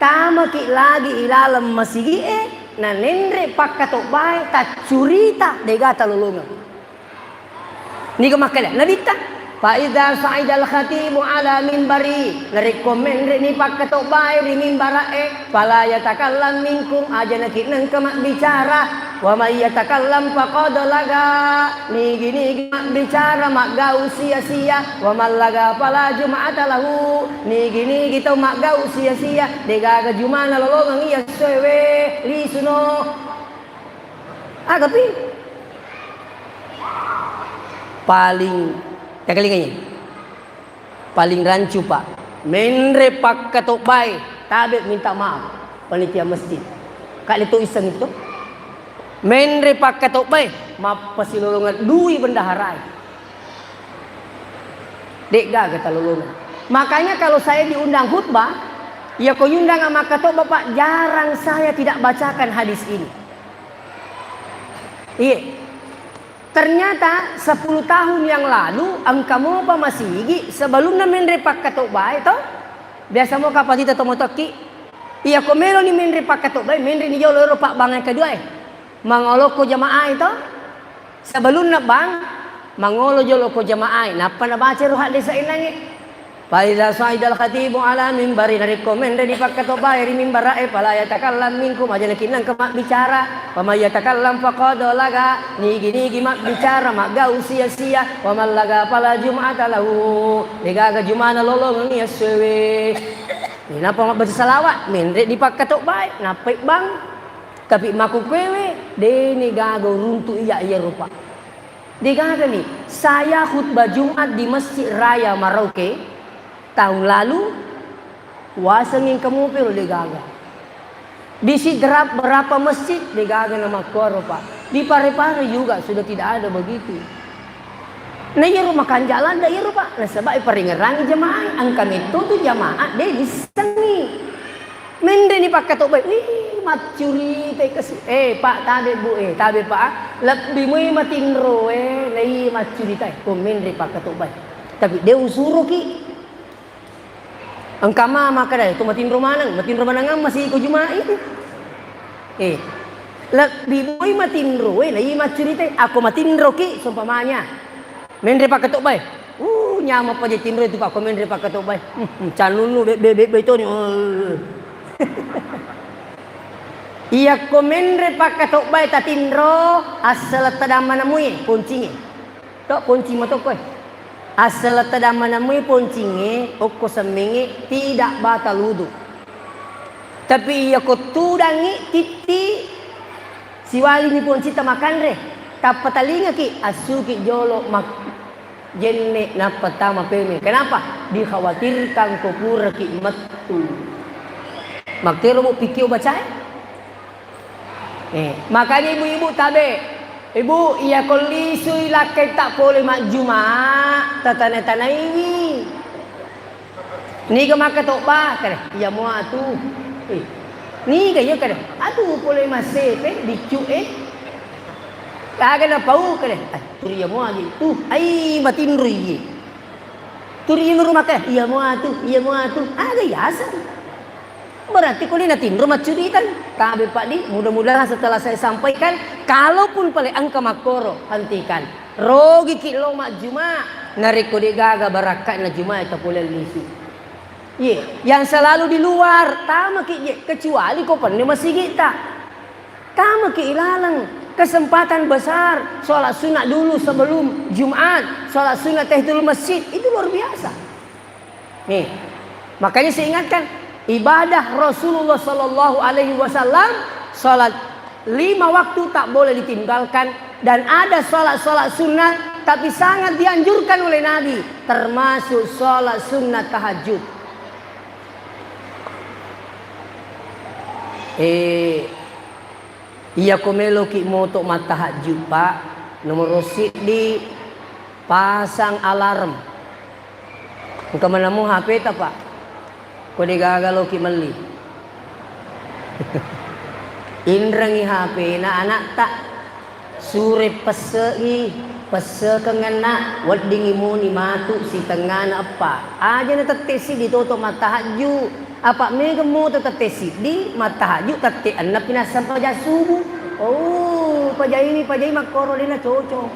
tamaki lagi ilalam masigi na nendre pakatok bae tak curita degata lolongan. Ni ko makala nabita fa idza sa'idal khatibu ala minbari rekomend ni pakatok bae di minbara fala yatakallam minkum aja nak nang kemak bicara wa may yatakallam faqad laga nigi mak bicara mak gau sia-sia wa mal laga fala jum'ata lahu nigi tau mak gau sia-sia dega jumana lolongan iya sewe lisuno agapi paling kakalinganya paling rancu pak menre pak katok baik tabe minta maaf panitia masjid kak itu iseng itu menre pak katok baik maaf pasilolongan dui bendaharai dek gak kata lolongan. Makanya kalau saya diundang khutbah ya kau undang sama katok bapak jarang saya tidak bacakan hadis ini. Iya. Ternyata 10 tahun yang lalu angkamu apa masih gigi sebelum na menre pak katok bae to biasa mo kapatita to motoki iya ko melo ni menre pak katok bae menre ni jolo pak bangai kedua mangolo ko jamaah itu sebelum na bang mangolo jolo ko jamaah napa na baca roh desa inangi Faida sa'idal khatibu ala minbari rekomend di pak katok bae ri minbara fala yatakallam minkum aja nakinang kemak bicara wa may yatakallam faqad laga nigi mak bicara mak gau sia-sia wa mal laga fala jum'ata lahu digaga jumana lolong ni sewe ni napa mak baca salawat mendre di pak katok bae nape bang tapi maku pewe deni gago runtu iya rupa digaga ni saya khutbah Jumat di Masjid Raya Merauke tahun lalu wasangin kamu pero digaga di Sidrap berapa masjid digaga nama koro pak di Pare-Pare juga sudah tidak ada begitu nah iya makan jalan dah iya pak nah sebab peringerangi jamaah angkam itu tuh jamaah deh disengi mende ni pak katok baik wih macuri teh kasih pak tabe bu tabe pak lebih mui matinro nah iya macuri teh mende pak katok baik tapi dia usuro ki angkama maka dah tu matin romanang masih ikut jumaah itu lebih boy matin ro lagi macurita aku matin ro ki seumpamanya mendre pak ketok bae nyama pa je tinro itu pak mendre pak ketok bae canunu bebe itu ni iya ko mendre pak ketok bae tatinro asal tadamana mui kuncing tok kunci motok koe asal tadama namui poncinge oko semingi tidak batal wudu tapi iya ko tudangi titi siwali ni ponci tamakan re tapatalinga ki asuki jolo mak jenne na pertama peme kenapa dikhawatirkan ko pura ki matu maktero mo pikir baca makanya ibu-ibu tabe ibu, iya kolisui laki tak boleh mak Jumat tanah ini. Ni ke maka tok bah kare. Iya mo atu. Ni ke ya kare. Atu boleh masih dicu Kaga na pau kare. Turi ya mo agi tu. Ai matin rui. Turi rumah teh. Iya mo atu. Aga yasa. Berarti kau ni natin rumah curitan kabe pak di mudah-mudahan setelah saya sampaikan kalaupun paling angka makoro hentikan rogi kilo mak juma nariko di gaga barakat na juma itu boleh lisi yang selalu di luar tama ki kecuali kau pernah masih kita tama ki ilalang kesempatan besar sholat sunat dulu sebelum Jumat sholat sunat tahiyatul masjid itu luar biasa nih makanya saya ingatkan ibadah Rasulullah Sallallahu Alaihi Wasallam salat 5 waktu tak boleh ditinggalkan dan ada salat sunat tapi sangat dianjurkan oleh Nabi termasuk salat sunat tahajud Iya komelo ki moto matahajud pak. Nomor rosid di pasang alarm. Engkau menamu HP tak pak? Kau digagalo ki meli. Indrangi HP na anak tak sure pese kengena wadingi muni matu si tengana apa aja na tetesi di toto matahajud. Apa megemo tetesi di matahajud tete anak pinasam paja subuh. Oh pajai makoro dina cocok.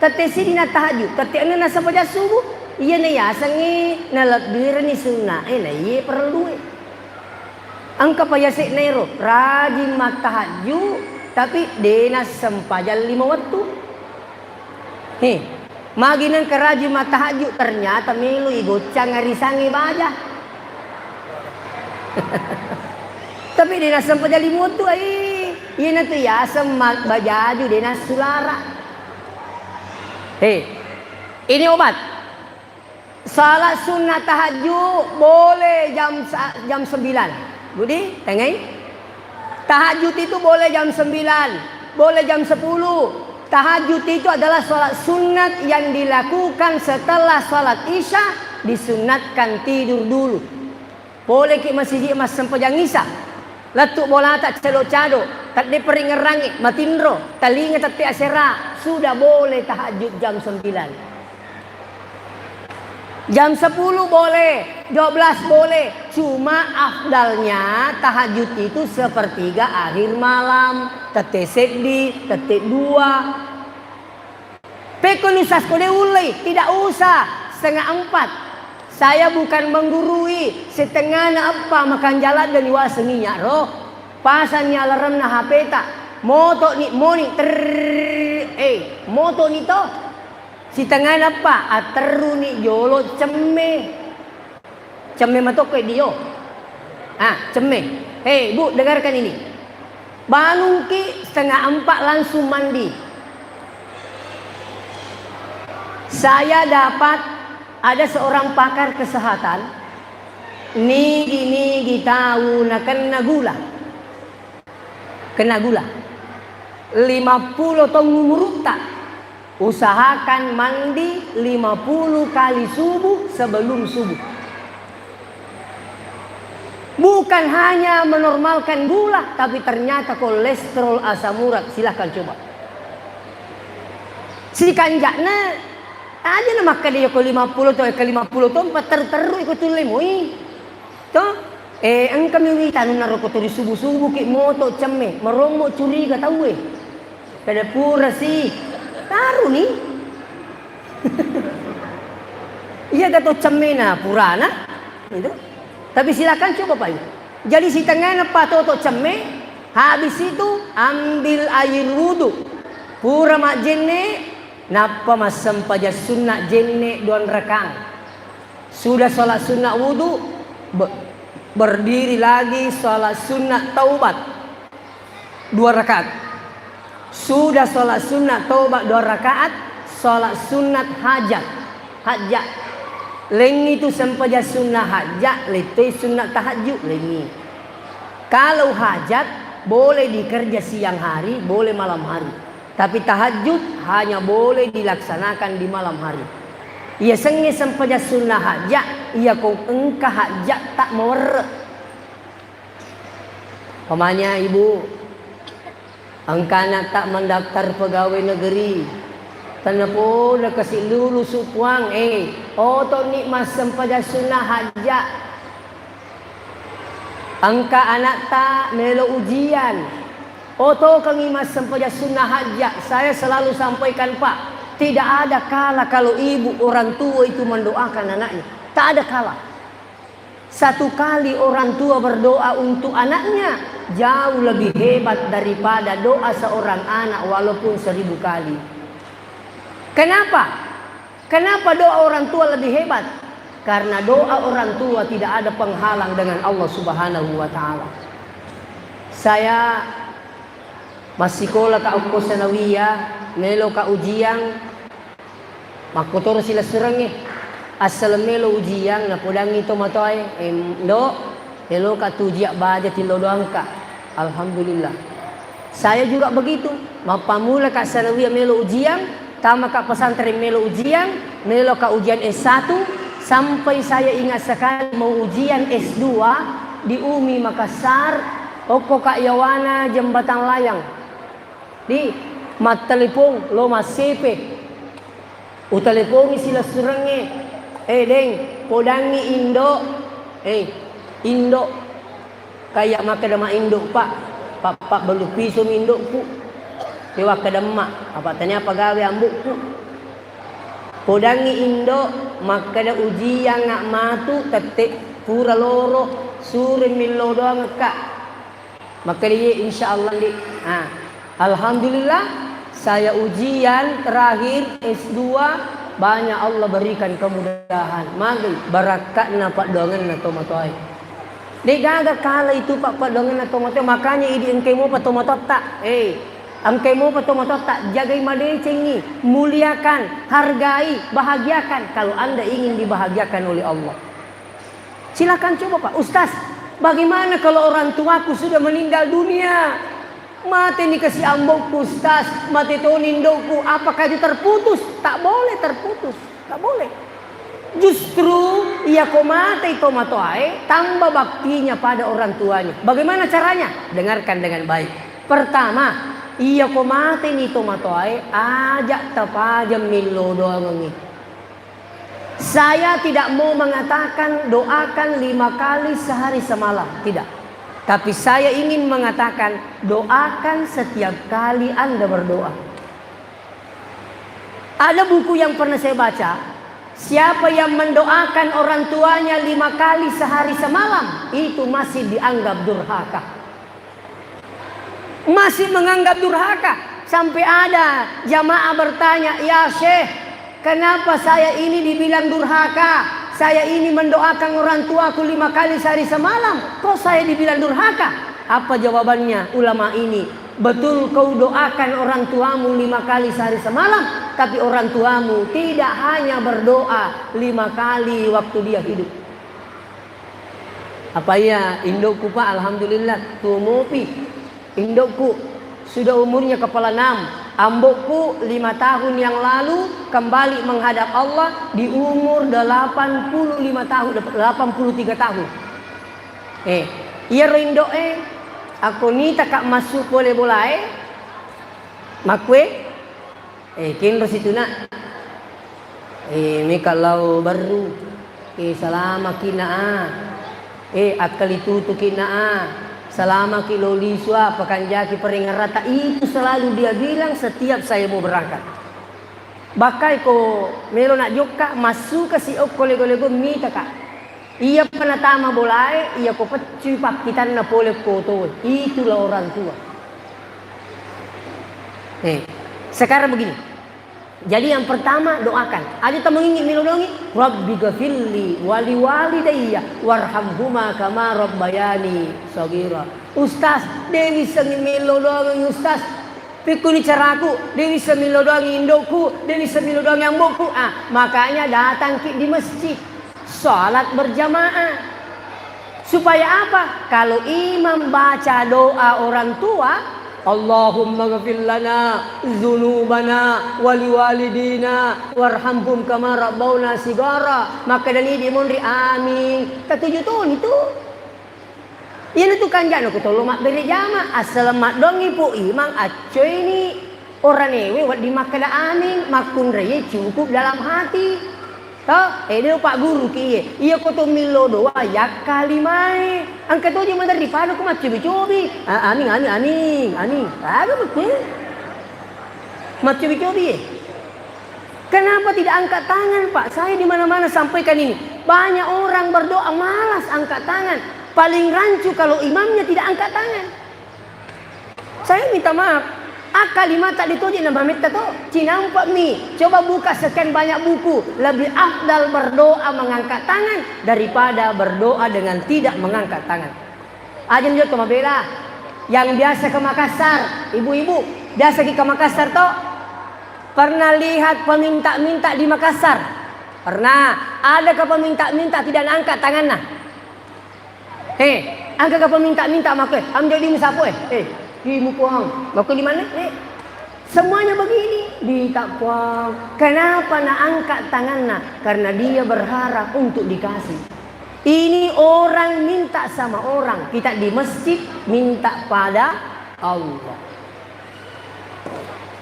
Tetesi di natahajud tete anak nasa paja subuh. Iya na yasangi nalabir ni sunnah na iya perlu. Angka payasik nero rajin matahajud tapi dena sempajal 5 waktu. Maginan kerajin matahajud ternyata melu igocang ngarisangi baja. Tapi dena sempajal 5 waktu iya na tu yasam bajaju dena sulara. Ini obat. Salat sunnah tahajud boleh jam 9. Budi, tengok. Tahajud itu boleh jam 9, boleh jam 10. Tahajud itu adalah salat sunat yang dilakukan setelah salat Isya, disunatkan tidur dulu. Boleh ki masjid mas sempajang Isya. Latuk bola tak cado-cado, tak diperingerangi, matindro, talinga tak asera, sudah boleh tahajud jam 9. Jam 10 boleh, 12 boleh. Cuma afdalnya tahajud itu sepertiga akhir malam. Tetek sedih, tetek 2. Pekunisas kode ulai, tidak usah 3:30. Saya bukan menggurui setengah na apa makan jalan dan wasenginya roh. Pasannya alarm na HP tak. Moto ni moni moto ni to. Si tengah apa? Ateru ni jolo ceme. Ceme matok ke dio. Ceme. Bu, dengarkan ini. Bangun ki 3:30 langsung mandi. Saya dapat ada seorang pakar kesehatan. Nigi tahu na kena gula. 50 tong ngumuruk tak. Usahakan mandi 50 kali subuh sebelum subuh. Bukan hanya menormalkan gula, tapi ternyata kolesterol asam urat. Silahkan coba. Si kanjakna aja na maka dia ke 50 to ke 50 to terteru ikut lemoi. To engkau mi tanun naro ko turi subuh-subuh ki moto cemme, meromo curiga tahu kada pura sih. Taruh nih. Iya gato cemena purana. Itu. Tapi silakan coba Pak. Jadi si tengah apa toto ceme, habis itu ambil air wudu. Pura mak jenne, napa masam paja sunnah jenne 2 rakaat. Sudah salat sunnah wudu, berdiri lagi salat sunnah taubat 2 rakaat. Sudah sholat sunat taubat 2 rakaat, sholat sunat hajat. Lengi itu sempaja sunnah hajat, letih sunat tahajud lengi. Kalau hajat boleh dikerja siang hari, boleh malam hari. Tapi tahajud hanya boleh dilaksanakan di malam hari. Ia sengi sempaja sunnah hajat, ia kau engkah hajat tak mewerek. Pamanya ibu, angkana tak mendaftar pegawai negeri. Kenapa dah kasih lulus uang to nikmat sempaja sunnah hajat. Angka anak tak melo ujian. To kengimas sempaja sunnah hajat. Saya selalu sampaikan Pak, tidak ada kala kalau ibu orang tua itu mendoakan anaknya. Tak ada kala. Satu kali orang tua berdoa untuk anaknya jauh lebih hebat daripada doa seorang anak walaupun 1000 kali. Kenapa? Kenapa doa orang tua lebih hebat? Karena doa orang tua tidak ada penghalang dengan Allah Subhanahu wa taala. Saya masih sekolah ka uko sanawiyah, melo ka ujian, makotor sila surangi. Asal melo ujian na podang ito matoy, Elo ka tujia baja tilo doang ka. Alhamdulillah. Saya juga begitu. Mapamula ka sanawiyah melo ujian, tama ka pesantren melo ujian, melo ka ujian S1, sampai saya ingat sekali mau ujian S2 di UMI Makassar, oko ka Yawana Jembatan Layang. Di matelepon lo masepe. Utelepongi sila surenge. Deng, podangi Indo. Indo. Kayak makadama Indo pak. Pak belum piso Indo ku. Dewa kadama. Apa tanya pagawe ambuk ku. Podangi Indo. Makada ujian ngak matu. Tetek pura loro. Suri milo doang kak. Maka dia insya Allah di. Alhamdulillah. Saya ujian terakhir S2 banyak Allah berikan kemudahan. Magi barakat na pak dongan na tomatoy. Di gaga kala itu pak dongan na tomatoy. Makanya idi engkay mo pa tomatot tak. Engkay mo pa tomatot tak. Jagai madecengi, muliakan, hargai, bahagiakan. Kalau anda ingin dibahagiakan oleh Allah. Silakan coba pak. Ustaz, bagaimana kalau orang tuaku sudah meninggal dunia? Mati ni kasih ambokku Ustaz, mati tonindoku, apakah itu terputus? Tak boleh terputus, tak boleh. Justru ia ko mati tomatoai, tambah baktinya pada orang tuanya. Bagaimana caranya? Dengarkan dengan baik. Pertama, ia ko mati ni tomatoai, ajak tapajam milo doang ni. Saya tidak mau mengatakan doakan 5 kali sehari semalam, tidak. Tapi saya ingin mengatakan doakan setiap kali Anda berdoa. Ada buku yang pernah saya baca. Siapa yang mendoakan orang tuanya 5 kali sehari semalam, itu masih dianggap durhaka. Masih menganggap durhaka. Sampai ada jamaah bertanya, ya Syekh, kenapa saya ini dibilang durhaka? Saya ini mendoakan orang tuaku 5 kali sehari semalam. Kok saya dibilang durhaka? Apa jawabannya ulama ini? Betul kau doakan orang tuamu 5 kali sehari semalam. Tapi orang tuamu tidak hanya berdoa 5 kali waktu dia hidup. Apa ya? Indokku pak alhamdulillah. Tumupi. Indokku sudah umurnya kepala 6. Ambokku 5 tahun yang lalu kembali menghadap Allah di umur 85 tahun, 83 tahun. Ia rindo aku ni tak masuk boleh boleh. Makwe kinro situ nak. Ini kalau baru selama kina akal itu tu kina selama kilo liswa pekanjaki peringarata itu selalu dia bilang setiap saya mau berangkat. Bakai ko melo nak joka masuk ke si kolego-lego mita kak. Ia penatama bolai, ia ko pecu pakitan na pole koto. Itulah orang tua. Sekarang begini. Jadi yang pertama doakan. Ada tamu ingin milodongi, Rabbi ghafirli wali walidayya warhamhuma kama rabbayani shaghira. Ustaz, dewi sengin milodongi Ustaz. Pikuni caraku, dewi semilodongi indokku, dewi semilodongi ambokku. Makanya datang di masjid, salat berjamaah. Supaya apa? Kalau imam baca doa orang tua, Allahumma ghafir lana dzunubana wali walidina warhamhum kama rabbawna sigara. Maka dari di mondri amin. Ketujuh tahun itu. Yan itu kan jano ko tolo mak beri jama asal mak dongi po imang acco ini orang ewe wat di makada amin makun reye cukup dalam hati. Toh, dia pak guru kiye. Iya ko to milo doa ya kali mai. Angkat tu je mandar di padu ko mat cobi-cobi. Aning. Ada betul. Mat cobi-cobi. Kenapa tidak angkat tangan, Pak? Saya di mana-mana sampaikan ini. Banyak orang berdoa malas angkat tangan. Paling rancu kalau imamnya tidak angkat tangan. Saya minta maaf. Kalimat tak dituji nama minta tu. Cinampak mi. Coba buka sekian banyak buku. Lebih afdal berdoa mengangkat tangan daripada berdoa dengan tidak mengangkat tangan. Ajan juga sama bela. Yang biasa ke Makassar, ibu-ibu biasa ke Makassar toh. Pernah lihat peminta-minta di Makassar? Pernah. Ada ke peminta-minta tidak angkat tangan nah? Angka ka minta maka am jadi misapo di mukuang. Maka di mana? Semuanya begini di takwang. Kenapa nak angkat tangannya? Karena dia berharap untuk dikasih. Ini orang minta sama orang. Kita di masjid minta pada Allah.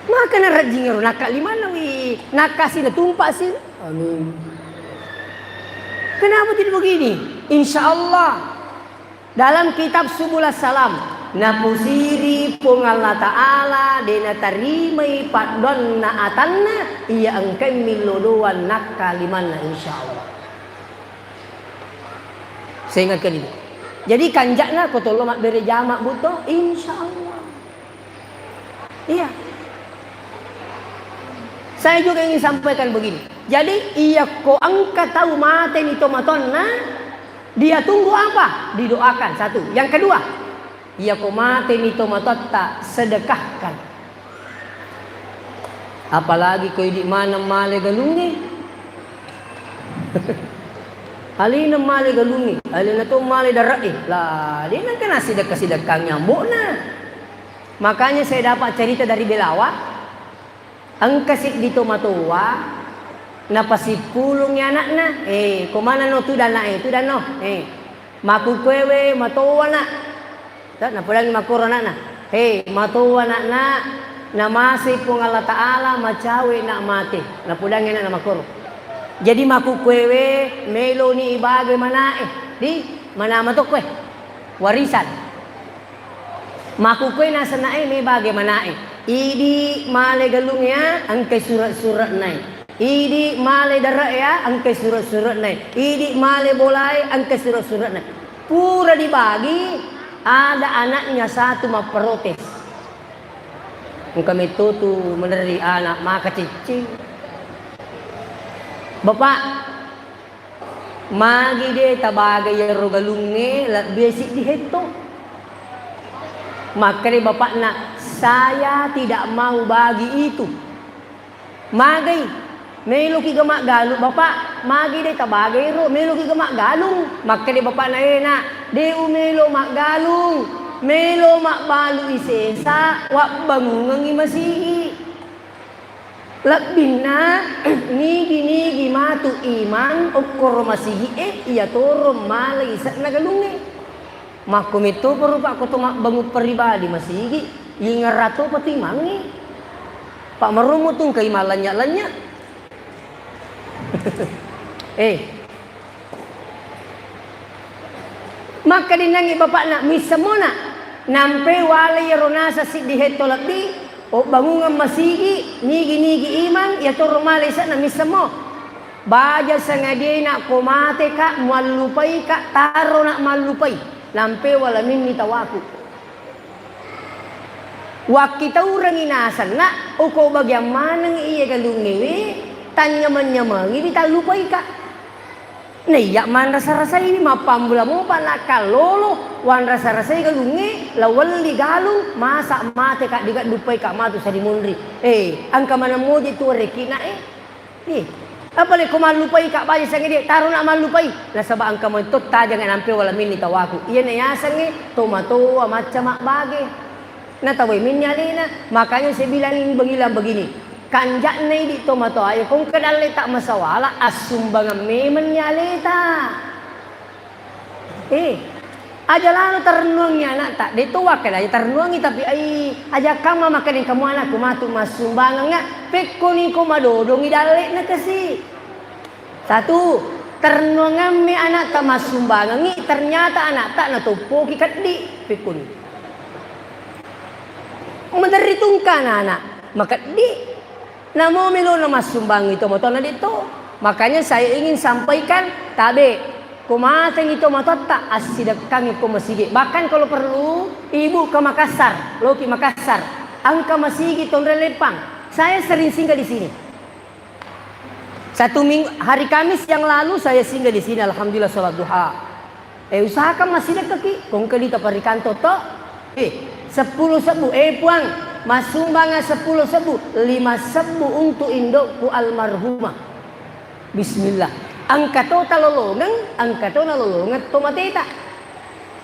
Maka na rajingan nakak lima nawi nakasih na tumpak sih. Amin. Kenapa tidak begini? Insya Allah dalam kitab Subul Salam napusiri pung Allah Ta'ala dena tarimai padon na atanna iya angkai milodoan nak kalimanna insya Allah. Saya ingatkan itu. Jadi kanjakna kau tolong mak beri jamak butuh insya Allah. Iya. Saya juga ingin sampaikan begini. Jadi iya ko angka tahu mate ni tomatonna, dia tunggu apa? Didoakan satu. Yang kedua, iya ko mate ni tomatotta sedekahkan. Apalagi ko di mana male galungi. Alina male galungi, alina to male darai. Lah, dia nak kena sedekah nyambuk na. Makanya saya dapat cerita dari Belawa. Ang kasik dito matuwa napasipulong ya anak na kumana no tudan na tudan no makukwewe matuwa na napulang makuro na matuwa na namasi pong Allah Ta'ala macawe na mati napulang na makuro jadi makukwewe melo ni ibagay mana di mana matukwe warisan makukwe nasa na may bagay mana Idi male galungnya angkai surat-surat naik. Idi male darah ya angkai surat-surat naik. Idi male bolai angkai surat-surat naik. Pura dibagi ada anaknya satu memprotes. Kami tutu meneri anak maka cicing. Bapak magi de tabaga ya rogalunge la basic diheto. Maka de bapak nak saya tidak mau bagi itu. Magay, melo ki gamak galung bapak, magi de tabagay ro, melo ki gamak galung. Maka de bapak na de umelo mak galung, melo mak balu isesa, wak bangungang imasihi. Labina nigi matu iman ukor masihi iya toro malay sa nagalungi. Makumito pero pa ko tumak bangun pribadi masihi. Yung rato pati mangi. Pak marumo tong kay malanya-lanya. Maka dinangi bapak na misa mo na nampe walay ronasa si diheto lakdi o bangungan masigi nigi iman ya to rumalay sa na misa mo. Baja sa ngadina kumate ka malupay ka taro na malupay nampe wala min nitawaku. Wakita orang inasan na uko bagaimana iya galungi tanya-manyamangi kita lupai ka naiyak man rasa-rasa ini mapambula mo pa nakalolo wan rasa-rasa galungi lawal di galung masa mate ka digat lupai ka matu sa dimundri angka mana mo itu rekina apa le ko malupai ka bayi sangi dia taruh nak malupai nasa ba angka mo to tajangan ampe wala min tawaku iya na yasan tomato macam mak bage nataway minyalina makanya saya bilang begini kanjak na di tomato ay kung kadali tak masawala asumbangan me menyalita aja lano ternuangnya anak tak dito wakil aja ternuangi tapi ay aja kama makanin kamu anak kumatu masumbangan nga pekoni ko madodong idalik na kasi satu ternuangan me anak tak masumbangan ternyata anak tak natupo kikat di pekoni menderitong ka na anak maka di namomelo na masumbang ito mo to na dito makanya saya ingin sampaikan tabi kumateng ito matotta asidakang ito masigi bahkan kalau perlu ibu ke Makassar Loki Makassar angka masigi ton relepang saya sering singgah di sini hari Kamis yang lalu saya singgah di sini alhamdulillah salat duha usahakan masih dekat ki kung kadita parikanto to 10 sebu puang masumbangan 10 sebu 5 sebu untuk indokku almarhumah bismillah angka total lolongan angka total lolongan tomateta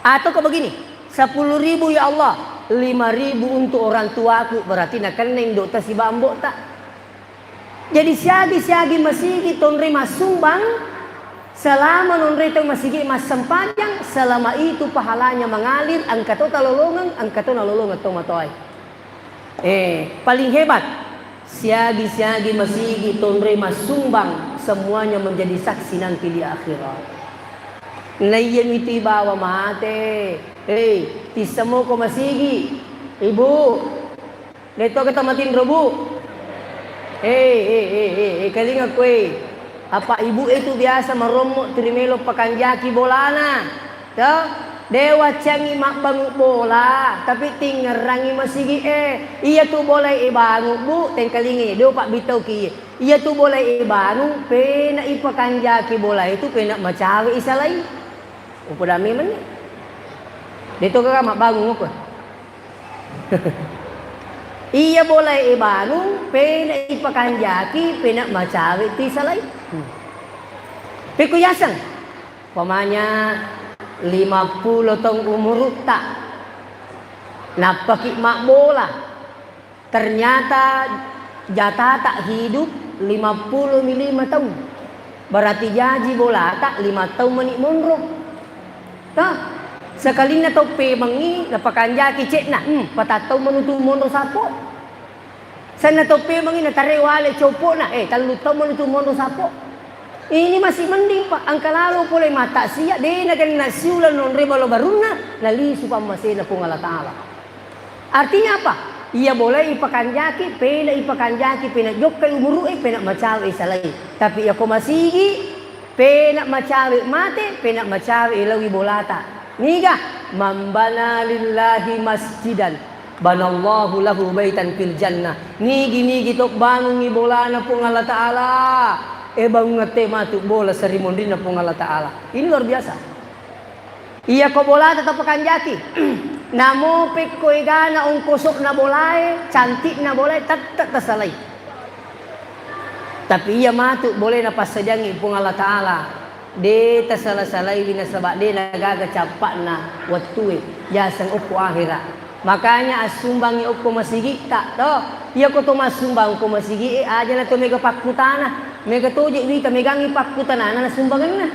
Atau kau begini, 10.000 ya Allah, 5.000 untuk orang tuaku, berarti nak keneng dok si bambok tak. Jadi siagi masigi tonre masumbang, selama nonre tong masigi mas sempajang, selama itu pahalanya mengalir, angkato talolongan tong matoy. Paling hebat, siagi masigi tonre masumbang, semuanya menjadi saksi nanti di akhirat. Naiyan itu bawa mate. Tisamo ko masigi. Ibu. Dito kita matin robu. Kalinga ko Apa ibu itu biasa meromok trimelo pakanjaki bolana. Dewa cangi mak bangu bola. Tapi tinggerangi masigi iya tu boleh bangu bu. Tengkalingi. Dewa pak bitau ki. Iya tu boleh bangu. Pena ipakanjaki bola itu pena macawi isa lain. Upadami man. Dito ka mak bangu ko. Iya boleh bangun, pena ipakanjaki, pena macawi ti salay. Pikuyasan, pamanya 50 tong umur tak napaki mak bola. Ternyata jatah tak hidup 55 tahun. Berarti jaji bola tak 5 tahun menik munruk. Tak. Sekali na tau pe mangi napakanjaki cek na patataw manutu mono sapo. Sana tau pe mangi natarewale copo na talutaw manutu mono sapo. Ini masih mending pak. Ang kalalo pulay mata siya de na ganin nasiulan non rebalo baruna nalisu pa masina pong Allah Ta'ala. Artinya apa? Ia boleh ipakanjaki, pena ipakanjaki, pena jok kay umuru pena macawi salay. Tapi ako masigi, pena macawi mate, pena macawi ilawi bolata. Niga mambana lillahi masjidan banallahu lahu baitan fil jannah. Nigi tok bangun bolana pong Allah Ta'ala. Bangun ngete matu bola serimondina pong Allah Ta'ala. Ini luar biasa. Iya ko bola tetap pakanjaki. Namo pek ko igana ung kusok na bolay, cantik na bolay tak tasalay. Tapi iya matu boleh na pasajangi pong Allah Ta'ala. De tasalah-salai bina sabak de nagaga capak na waktu jasang upo akhirat. Makanya asumbangi upo masigi tak to. Iya ko to masumbang ko masigi aja na to mega pakutana. Mega toje wita megangi pakutana na sumbangan na.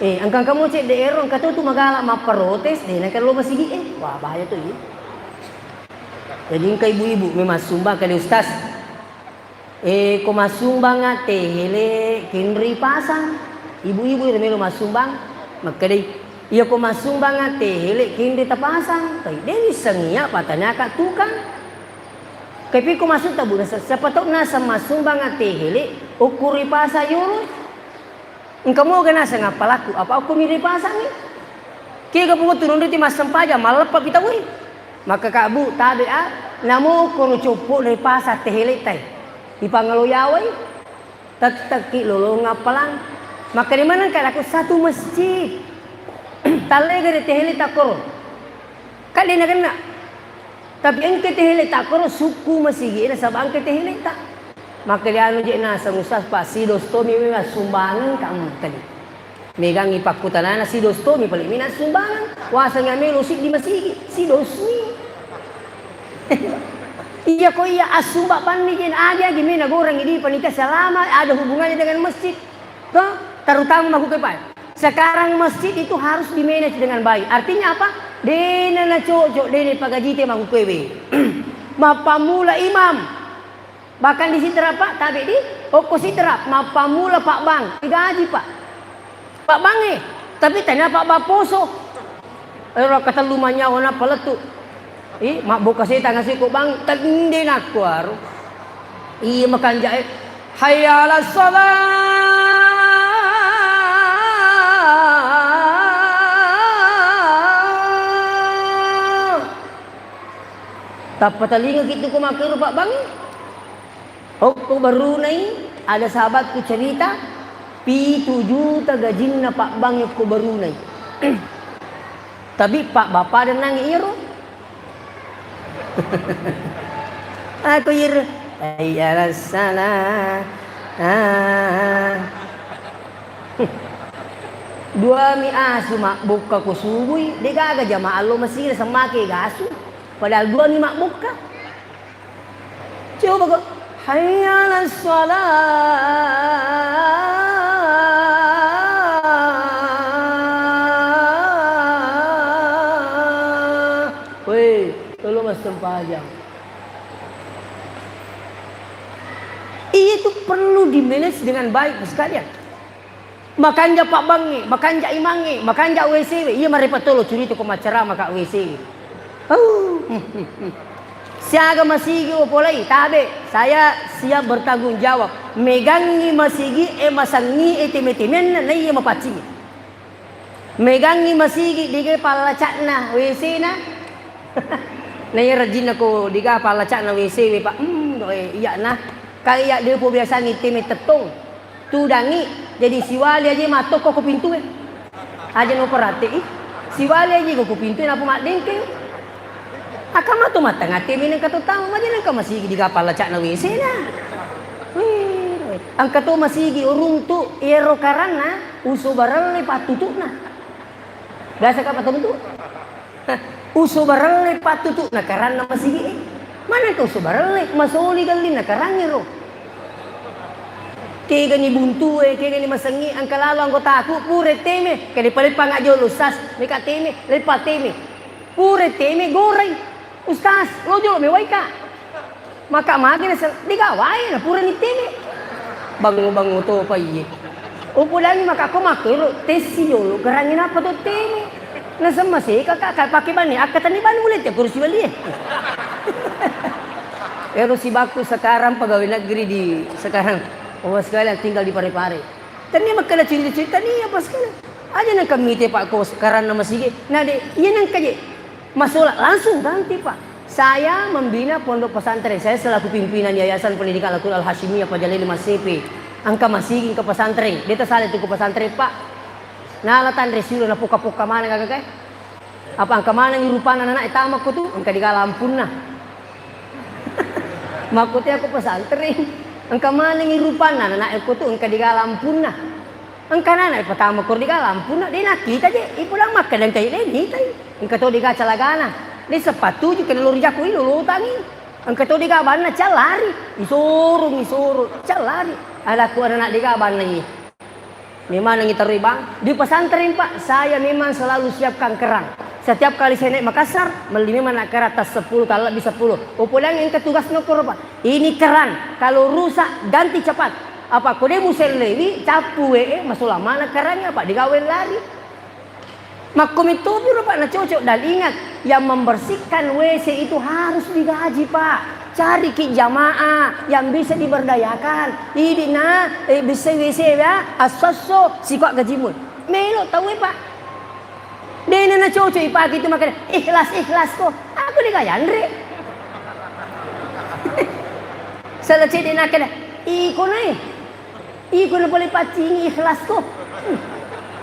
Angkang kamu cek de erong kato tu magala maprotes de na kalau masigi wah bahaya to Jadi kay ibu-ibu memang sumbang kali ustaz. Kumasumbang nga tehele kinri pasang ibu-ibu yang melo masumbang makadai iya kumasumbang nga tehele kinri tapasang kay deni sangia patanya ka tukang kay kumasud tabu na sa patok na sa masumbang nga tehele ukuri pasa yuro engkamo gana sa nga palaku apa aku miri pasang ni kaya kapungo turun dito masampaja malapap itawi maka kabu tabi namo kuno cupo dari pasa tehele tay ipangaluyaway tataki lolo nga palang maka di mana kan aku satu masjid talega de tehele takoro kali na kana tapi ang tehele takoro suku masigi na sabang tehele tak maka di anu je na sa usas pa si dostomi may sumbangan kamu tadi megang ipakutanana si dostomi pali mina sumbangan wasa nga may lusik di masigi si dosmi Iya ko iya asumba pandikin aja gimana goreng ini panika selama ada hubungannya dengan masjid. Toh, terutama makukepan. Sekarang masjid itu harus dimanage dengan baik. Artinya apa? Dena na cocok dene pagajite makukewe. Mapamula imam. Bahkan di sitra Pak, tabi di oko sitra mapamula Pak Bang, digaji Pak. Pak Bang tapi tanya Pak Baposo. Kata lumanya wana paletu. Mak buka saya tangan si bang tandin aku aru. Makan jahe. Hayya 'alas shalah. Tapa telinga gitu ku makir Pak Bang. Aku baru nai ada sahabatku cerita pi 7 juta gajinna Pak Bang aku baru nai. Tapi Pak Bapak dan nang iru. Aku ir ayya salah Dua mi asu mak buka ko subui, de gaga jamaah lo masih sama ke gasu. Padahal dua mi mak buka. Coba kok hayya 'alas shalah. Weh, tolong mas sempajang. Itu perlu di-manage dengan baik sekalian. Makanja Pak Bangi, makanja Imangi, makanja WC. Iya mereka tolo curi itu kemacara maka WC. Siaga masigi opolai, tabe. Saya siap bertanggung jawab. Megangi masigi, masangi etime-temen na iya mapacingi. Megangi masigi, diga palacakna WC na. Na iya rajin ako, diga palacakna WC, Pak. Iya na. Kaya dia po biasa ngitime tetong. Tudangi, jadi si wali aja matok kok pintu aja no perhati si wali aja kok pintu apa mak dengke akama to mata ngati minang kato tahu aja nang ka masigi di kapal cak na WC na ang kato masigi urung tu ero karana uso barale patutuk na biasa ka patutuk uso barale patutuk na karana masigi mana ka uso barale masoli galin na karangiro kaya ni buntu kaya ni masangi ang kalalo ang kotaku pure teme kaya palit pa nga diyo lusas may kateme lipat teme pure teme goray ustas lojo may way ka maka magi na di ka way na pure ni teme bango to pa iye upo lang maka kumakiro tesi yolo garangin apa to teme nasa masika ka pakiban ni akataniban ulit ya kursi wali pero si Baku sekarang pegawai negeri di sekarang sekalian tinggal di Parepare. Tani magkala cerita ni apa sekalian. Aja nang kamite Pak ko karena masih nade yan ang kaje. Masula langsung ganti Pak. Saya membina pondok pesantren. Saya selaku pimpinan Yayasan Pendidikan Al-Qur'an Al-Hashimiyah Pajalili Mas CP. Angka masih ke pesantren. Deta sale tu ke pesantren Pak. Nalatan resilo na puka-puka mana kakak. Apa angka mana ni rupana anak etama ko tu angka di kalampun na. Makutnya aku pesantren. Angka maling irupan na anak ko tu angka di kalampun na. Angka na pertama ko di kalampun na di nakita je ipulang makan tayo ni tay. Angka to di ka calagana. Di sepatu ju kelur jaku ilulutangin. Angka to di ka bana calari. Isurung calari. Ala ku anak di ka bana ni. Memang nang itaruy bang di pesantren Pak saya memang selalu siapkan kerang. Setiap kali saya naik Makassar, memang nak kerang atas 10, tak lebih 10. Pulang yang ketugas nokor Pak. Ini kerang, kalau rusak ganti cepat. Apa kode musel lewi, capu masuk lama nak kerangnya Pak, digawin lari. Makom itu biru Pak, nak cocok. Dan ingat, yang membersihkan WC itu harus digaji Pak. Cari ki jamaah yang bisa diberdayakan. Ini bisa WC ya, asoso sikok gajimun. Melo tahu Pak. Dia na cocok ipagi itu makan ikhlas ko. Aku digayan re. Selesai dia nak kena iko na boleh pacing ikhlas ko.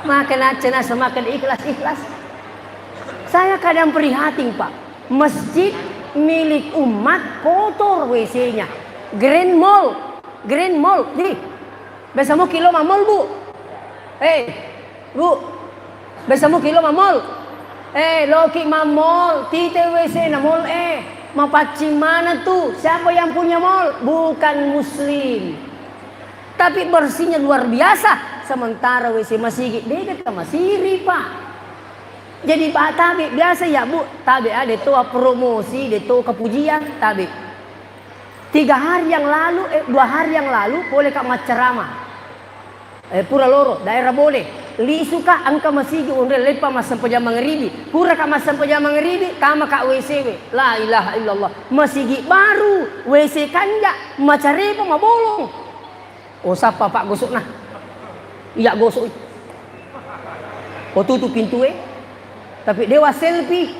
Makan aja na semakan ikhlas. Saya kadang prihatin Pak. Masjid milik umat kotor WC-nya. Grand Mall. Nih. Biasa mau kilo mamol Bu. Bu. Bersama kilo mamol. Loki mamol. Tite WC na mall Mapacing mana tuh? Siapa yang punya mall? Bukan muslim. Tapi bersihnya luar biasa. Sementara WC masih dia kata masih Pak. Jadi Pak tabi biasa ya Bu. Tabi ada tuh promosi, ada tuh kepujian tabi. 2 hari yang lalu boleh kak ceramah. Pura Loro, daerah boleh. Li suka angka masigi unre lepa masam pejam mangribi. Pura ka masam pejam mangribi kama ka WC. La ilaha illallah. Masigi baru WC kanja macare pa mabolong. O sapa Pak gosok nah. Iya gosok. O tutup pintu Tapi dewa selfie.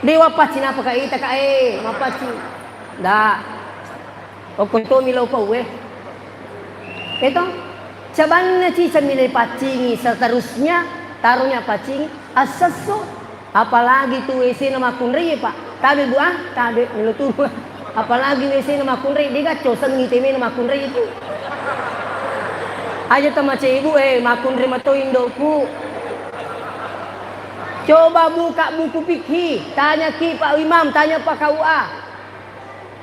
Dewa pacin apa ka ita ka mapaci. Da. O kunto milaw pa Ito Cabannya cica milih pacingi seterusnya taruhnya pacingi asaso apalagi tuh WC nama kunri Pak tabe Bu tabe milutu apalagi WC nama kunri dia cosen ngiteme nama kunri itu Aja tamace ibu makun rimato indoku. Coba buka buku fikih, tanya Ki Pak Imam, tanya Pak KUA.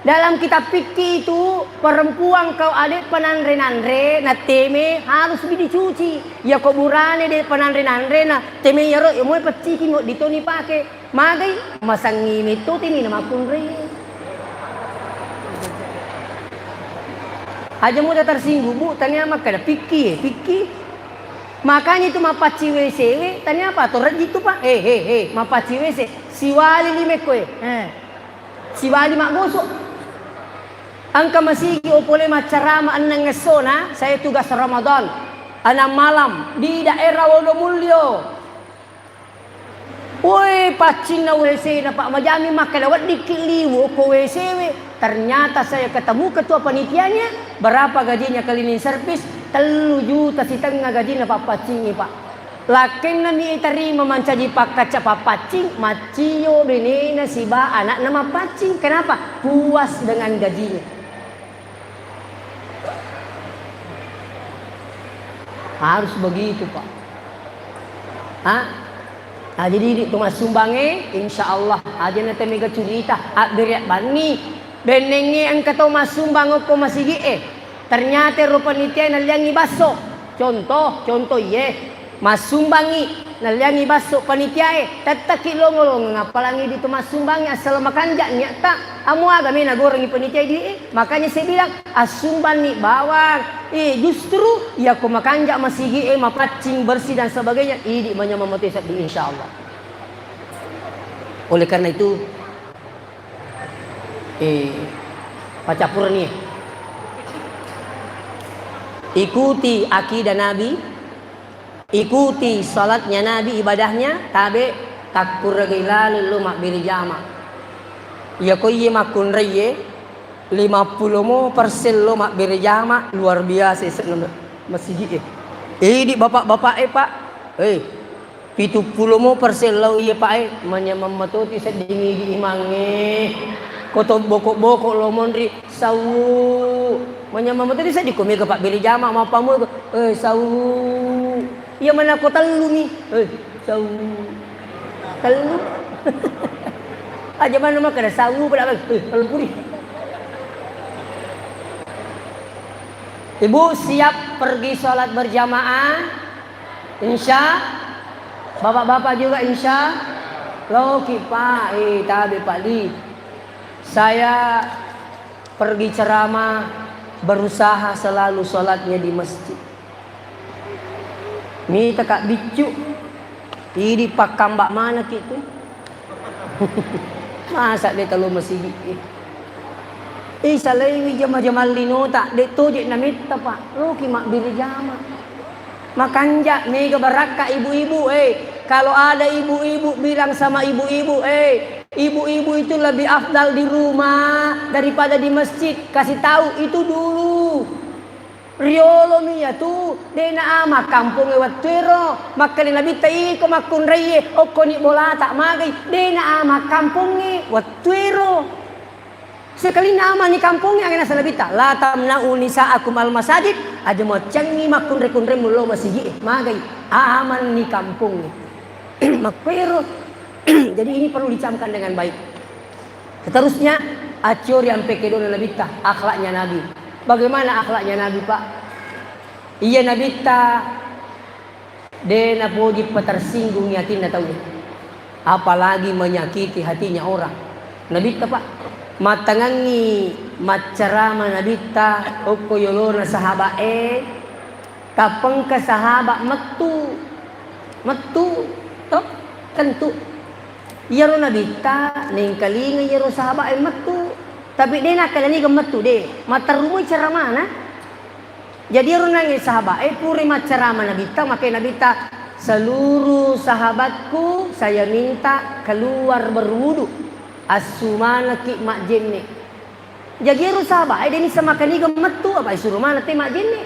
Dalam kitab fikih itu perempuan kau adik penandre-nandre na teme harus dicuci. Ya kuburane de penandre-nandre na teme yaro yo moy paciki mo dito ni pake. Magay masangi mito timi na makunre. Aja mo tersinggung bu, tanya maka ada fikih. Makanya itu mapaci WC, tanya apa? Torret gitu pak? Mapaci WC. Siwali lime koe. Siwali mak gosok. Angka masigi opole macarama anang ngesona. Saya tugas Ramadan. Anang malam di daerah Wonomulyo. Woi pacing na WC na pak majami makalawat dikiliwo ko WC. Ternyata saya ketemu ketua panitianya. Berapa gajinya cleaning service? 3 juta setengah gajinya pak pacing pak. Lakin na ni terima mancaji pak kaca pak pacing. Maciyo benena si ba anak nama pacing. Kenapa? Puas dengan gajinya. Harus begitu pak. Nah, jadi itu mas sumbange, insya Allah aja nanti mega cerita. Beriak bani. Benengi ang kataw masumbang ko masigi ternyata rupanitia nalyangi baso contoh masumbangi nalyangi baso panitia tataki longolong ngapalangi dito masumbangi asal makanja nyata amu agami nagorangi panitia di makanya saya bilang asumban ni bawang justru ya ko makanja masigi mapacing bersih dan sebagainya ini menyamamati di insyaallah. Oleh karena itu pacapur nih. Ikuti akidah Nabi, ikuti salatnya Nabi, ibadahnya, tabe takur regilal lu mak birijama. Ya ko ye makun reye 50% lo mak birijama luar biasa masjid. Di bapak-bapak pak, 70% lo iya pak menyamamatuti sedingi di imange. Koto bokok-bokok lo mondri sawu menyamam tadi saya dikomi ke Pak Bili Jama sama pamu sawu iya mana kau telu nih sawu telu aja mana mah kada sawu pada telu puri. Ibu siap pergi sholat berjamaah insya bapak-bapak juga insya lo kipa tabi Pak Di. Saya pergi ceramah berusaha selalu sholatnya di masjid. Minta kak bicu, ini pak kambak mana gitu? Masa dia kalau masjid? Salai jama-jama linota, dia tu je namita pak. Lo kimak biri jama. Makanja mega baraka ibu-ibu kalau ada ibu-ibu bilang sama ibu-ibu ibu-ibu itu lebih afdal di rumah daripada di masjid. Kasih tahu itu dulu. Riolo miya tu dena ama kampung watero makali nabi tai ko makun reye okko ni bola tak magay dena ama kampung ni watero. Sekali nama ni kampungnya kena salabita la tamna'u nisa'akum al masajid aja mo cangi makun rekun remulo masjid magay aman ni kampung ni. Makwero. Jadi ini perlu dicamkan dengan baik. Seterusnya acur yang pekedon Nabi ta akhlaknya Nabi. Bagaimana akhlaknya Nabi pak? Iya Nabi ta dena poji tersinggung yatin tahu. Apalagi menyakiti hatinya orang. Nabi ta pak matangangi macarama Nabi ta okko yolona sahabat kapeng ke sahabat metu toh tentu yaro nabita ning kalinga yaro sahabat ay metu tapi dia nak kalani gemetu de matarumui cara mana jadi yaro nangi sahabat puri macarama nabita makai nabita seluruh sahabatku saya minta keluar berwudu asumana ki mak jenne jadi yaro sahabat dia ni sama kani gemetu apa suruh mana te mak jenne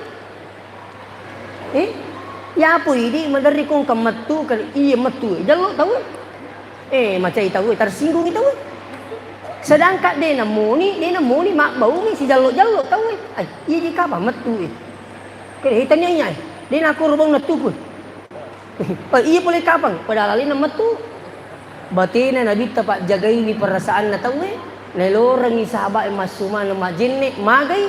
ya apa ini madari kong kemetu kali iya metu jalo tahu macam itu tersinggung itu sedangkan dia namuni mak bau ni si jalo tahu iya jika apa metu Kaya hitannya nyai. Din aku rubang natu pun. Iya boleh kapan? Padahal alin nama tu. Batina nabi tapak jagai ni perasaan na tahu na lorang ni sahabat masuma na majinni magai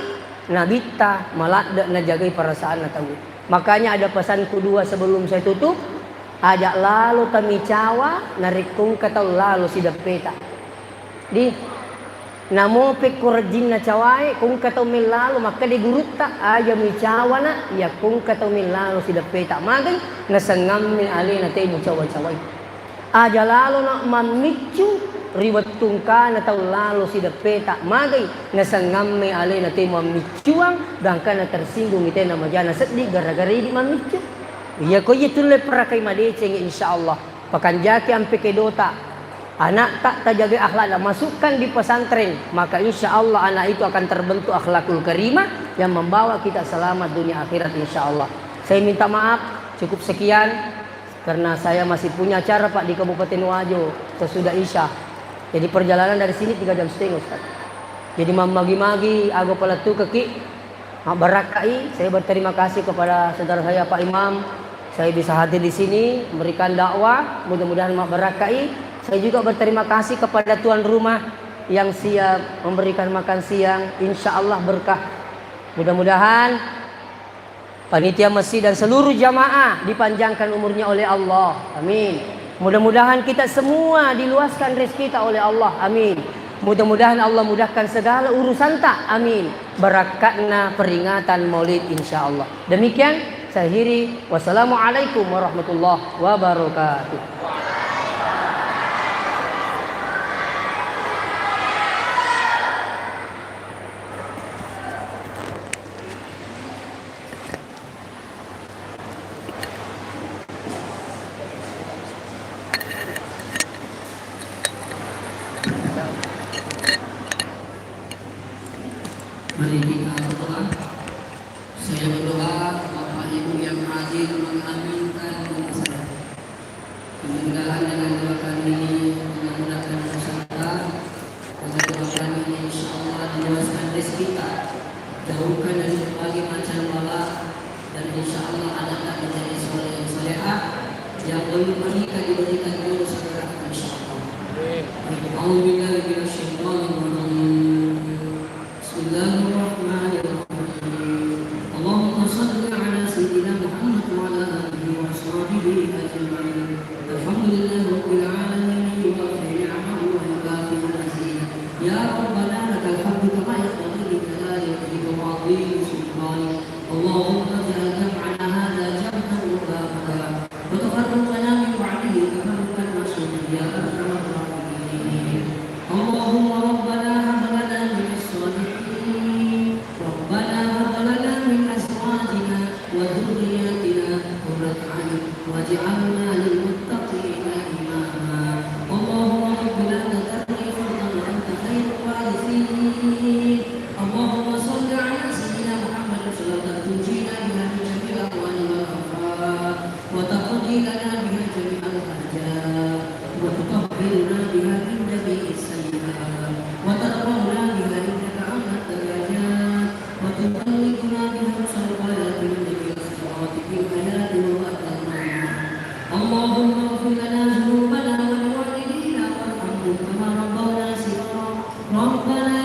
nabi ta malak na jagai perasaan na tahu. Makanya ada pesan kedua sebelum saya tutup. Ajak lalu kami cawa narikung kata lalu sidak peta. Di namo pekurjin na cawai kung kata lalu maka di gurut tak aja mi cawa na ya kung kata lalu sidak peta magai nasangam mi ali na tayo cawa-cawai. Aja lalu na mamicu riwat tungka na tahu lalu sidak peta magai nasangam mi ali na tayo mamicuang dangkan na tersinggung ite na majana sedih gara-gara di mamicu. Iya ko itulah perakai madeceng insyaallah. Pakanjaki ampe kedota. Anak tak terjaga akhlak masukkan di pesantren, maka insyaallah anak itu akan terbentuk akhlakul karimah yang membawa kita selamat dunia akhirat insyaallah. Saya minta maaf, cukup sekian karena saya masih punya acara Pak di Kabupaten Wajo sesudah Isya. Jadi perjalanan dari sini 3 jam setengah Ustaz. Jadi magi-magi aku pelatu keki barakai. Saya berterima kasih kepada saudara saya Pak Imam. Saya bisa hadir di sini memberikan dakwah, mudah-mudahan barakai. Saya juga berterima kasih kepada tuan rumah yang siap memberikan makan siang, insya Allah berkah. Mudah-mudahan panitia masjid dan seluruh jamaah dipanjangkan umurnya oleh Allah, amin. Mudah-mudahan kita semua diluaskan rezeki kita oleh Allah, amin. Mudah-mudahan Allah mudahkan segala urusan tak, amin. Barakatna peringatan Maulid insya Allah. Demikian saya akhiri. Wassalamualaikum warahmatullahi wabarakatuh. Mari kita berdoa. Saya berdoa Bapak Ibu yang hadir mengaminkan doa saya. Mudah-mudahan dengan doa kami ini memudahkan peserta. Dengan doa kami ini insya Allah diluaskan rezeki kita, jauhkan dari berbagai macam bala, dan insya Allah anak-anak menjadi soleh yang salehah, yang belum menikah diberikan jodoh segera insya Allah. A'udzubillahi minasyaitonir rajim. Bismillahirrahmanirrahim. Allahumma shalli ala sayyidina Muhammad wa ala alihi wa sahbihi ajma'in. Alhamdulillahirabbil alamin wa ni'mahu wa yukafi'u al-mazid. Ya Rabbana lakal hamdu kama yanbaghi li jalali wajhika wa 'azimi sultanik. Allahumma ij'al jam'ana hadha jam'an mubarakan wa tafarraqna min ba'dihi tafarruqan ma'suman ya arhamar rahimin. Allahumma rabbana hab lana min as-salihin. Rabbana hab lana min azwajina wa dhurriyyatina qurrata a'yun waj'alna lil muttaqina imama. Allahumma rabbana la tadri fardan wa anta khairul warithin. Allahumma shalli ala sayyidina Muhammad sallallahu tunjina biha min jami'il ahwali wal afat wa taqdi lana biha jami'al hajat wa tutahhiruna biha min jami'is sayyi'at wa tarhamna biha innaka antat darajat wa tuballighuna biha salawat min jami'il salawat fil hayati wa ba'dal mamat. Allahumma ighfir lana dhunubana wa liwalidina warhamhum kama rabbawna shighara. Rabbana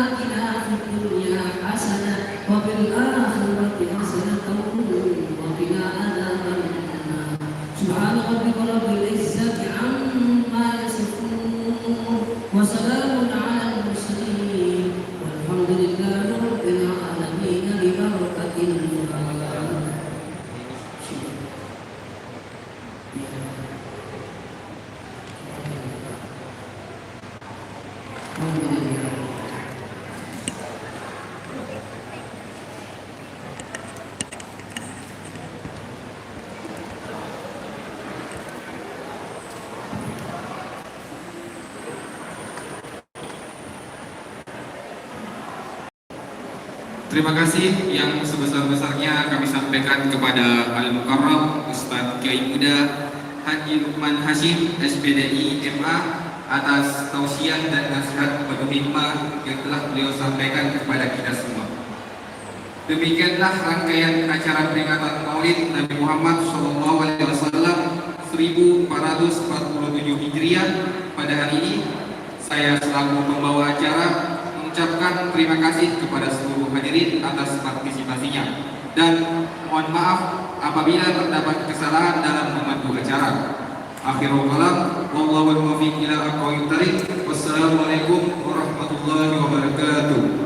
atina fid dunya hasanah wa fil akhirati hasanah wa qina adzaban nar. Subhana rabbika rabbil izzati amma yasifun wa salamun 'alal mursalin walhamdulillahi rabbil alamin bi barakatil Qur'an. Terima kasih yang sebesar-besarnya kami sampaikan kepada Al-Mukarram Ustadz Kiai Muda Haji Lukman Hashim SPDI MA atas tausiah dan nasihat penuh hikmah yang telah beliau sampaikan kepada kita semua. Demikianlah rangkaian acara peringatan Maulid Nabi Muhammad SAW 1447 Hijriah pada hari ini. Saya selaku pembawa acara mengucapkan terima kasih kepada seluruh hadirin atas partisipasinya dan mohon maaf apabila terdapat kesalahan dalam memandu acara. Akhirul kalam, wallahu muwaffiq ila aqwamit thariq. Wassalamualaikum warahmatullahi wabarakatuh.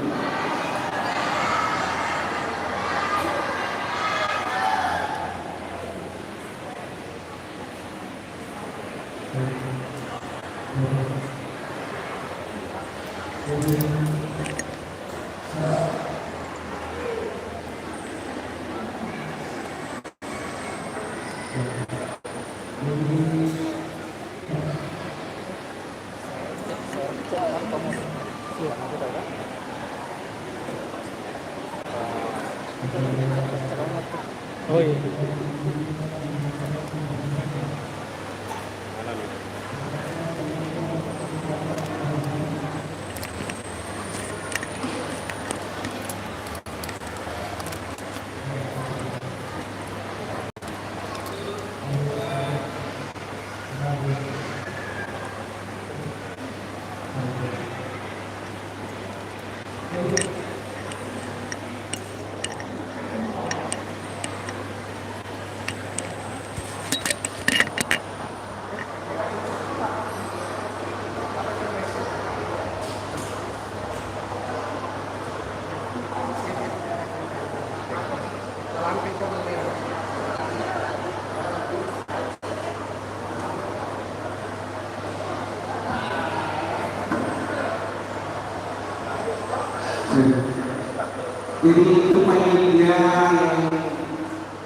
Jadi untuk panitia yang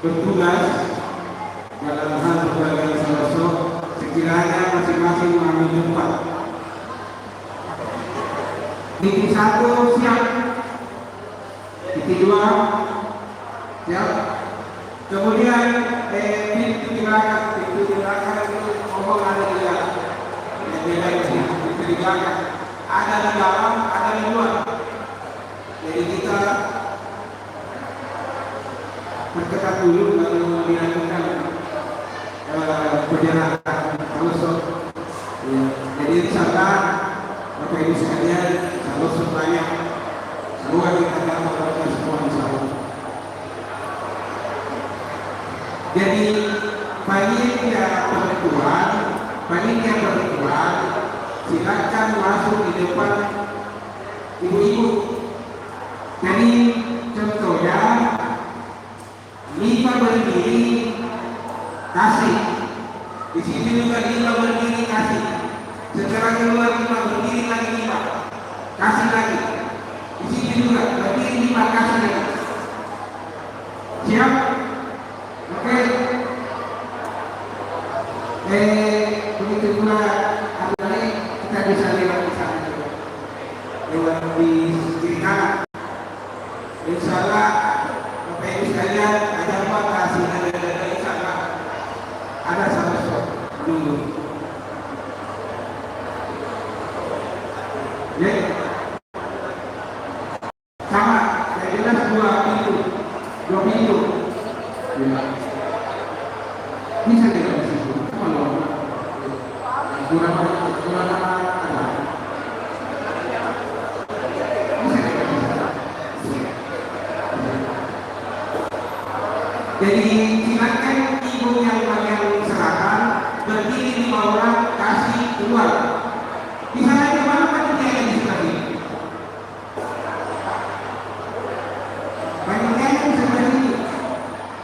bertugas dalam hal berbagai sosok, sekiranya masing-masing mengambil tempat. Titik 1 siap, titik 2 siap. Kemudian pintu di belakang itu mohon ada di dalam. Pintu di belakang ada di dalam, ada di luar. Jadi kita berketat dulu kalau dilakukan perjalanan kalau ya. Jadi insyaallah Bapak Ibu sekalian kalau semuanya semua kita akan melakukan semua insyaallah. Jadi panitia perempuan silakan masuk di depan ibu-ibu. Jadi contohnya 5 berdiri kasih, di sini juga 5 berdiri kasih, setelah keluar 5 berdiri lagi 5 kasih lagi, di sini juga berdiri 5 kasih lagi. Siap? Oke. Begitu pula kita bisa lewat di sana juga, lewat di kiri kanan. Insyaallah Bapak Ibu sekalian ada apa kasih ada insyaallah ada satu dulu. Ya. Sama, saya jelas 2 pintu. Ya. Bisa tidak di situ? Kalau kurang ada. Jadi silakan ibu yang bagian selatan berdiri 5 orang kasih keluar. Di sana di mana panitia di sebelah ini? Panitia di sebelah ini.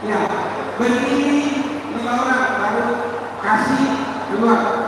Ya, berdiri 5 orang baru kasih keluar.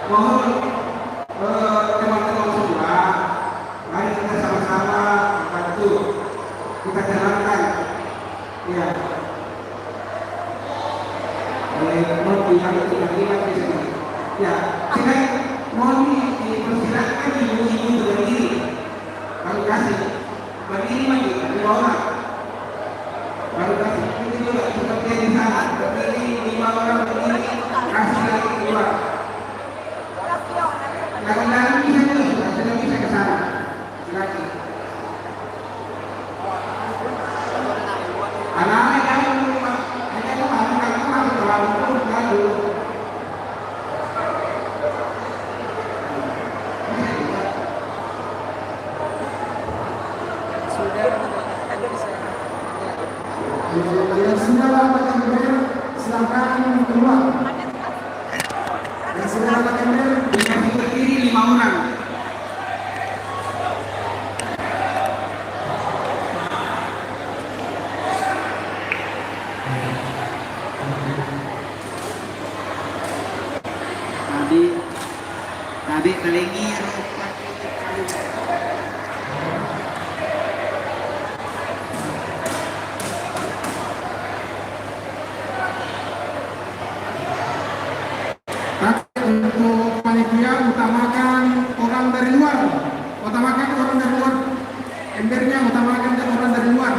Mohon teman-teman semua, mari kita sama-sama oleh Nurul yang terlibat di sini. Ya, saya mohon dipersilakan ibu-ibu berdiri. Kami kasih berdiri lagi 2 orang. Baru kasih ini juga seperti yang di sana berdiri 5 orang berdiri kasih lagi keluar. Lagi-lagi bisa dulu, sudah bisa ke sana. Silakan. Anak-anak yang rumah, hanya kemarin kalau masuk dalam pun lalu. Yang sudah dapatkan ber, silakan keluar. Yang sudah dapatkan ber, Yang berdiri 5 orang. Tadi kelingi untuk panitia utamakan orang dari luar, embernya utamakan orang dari luar.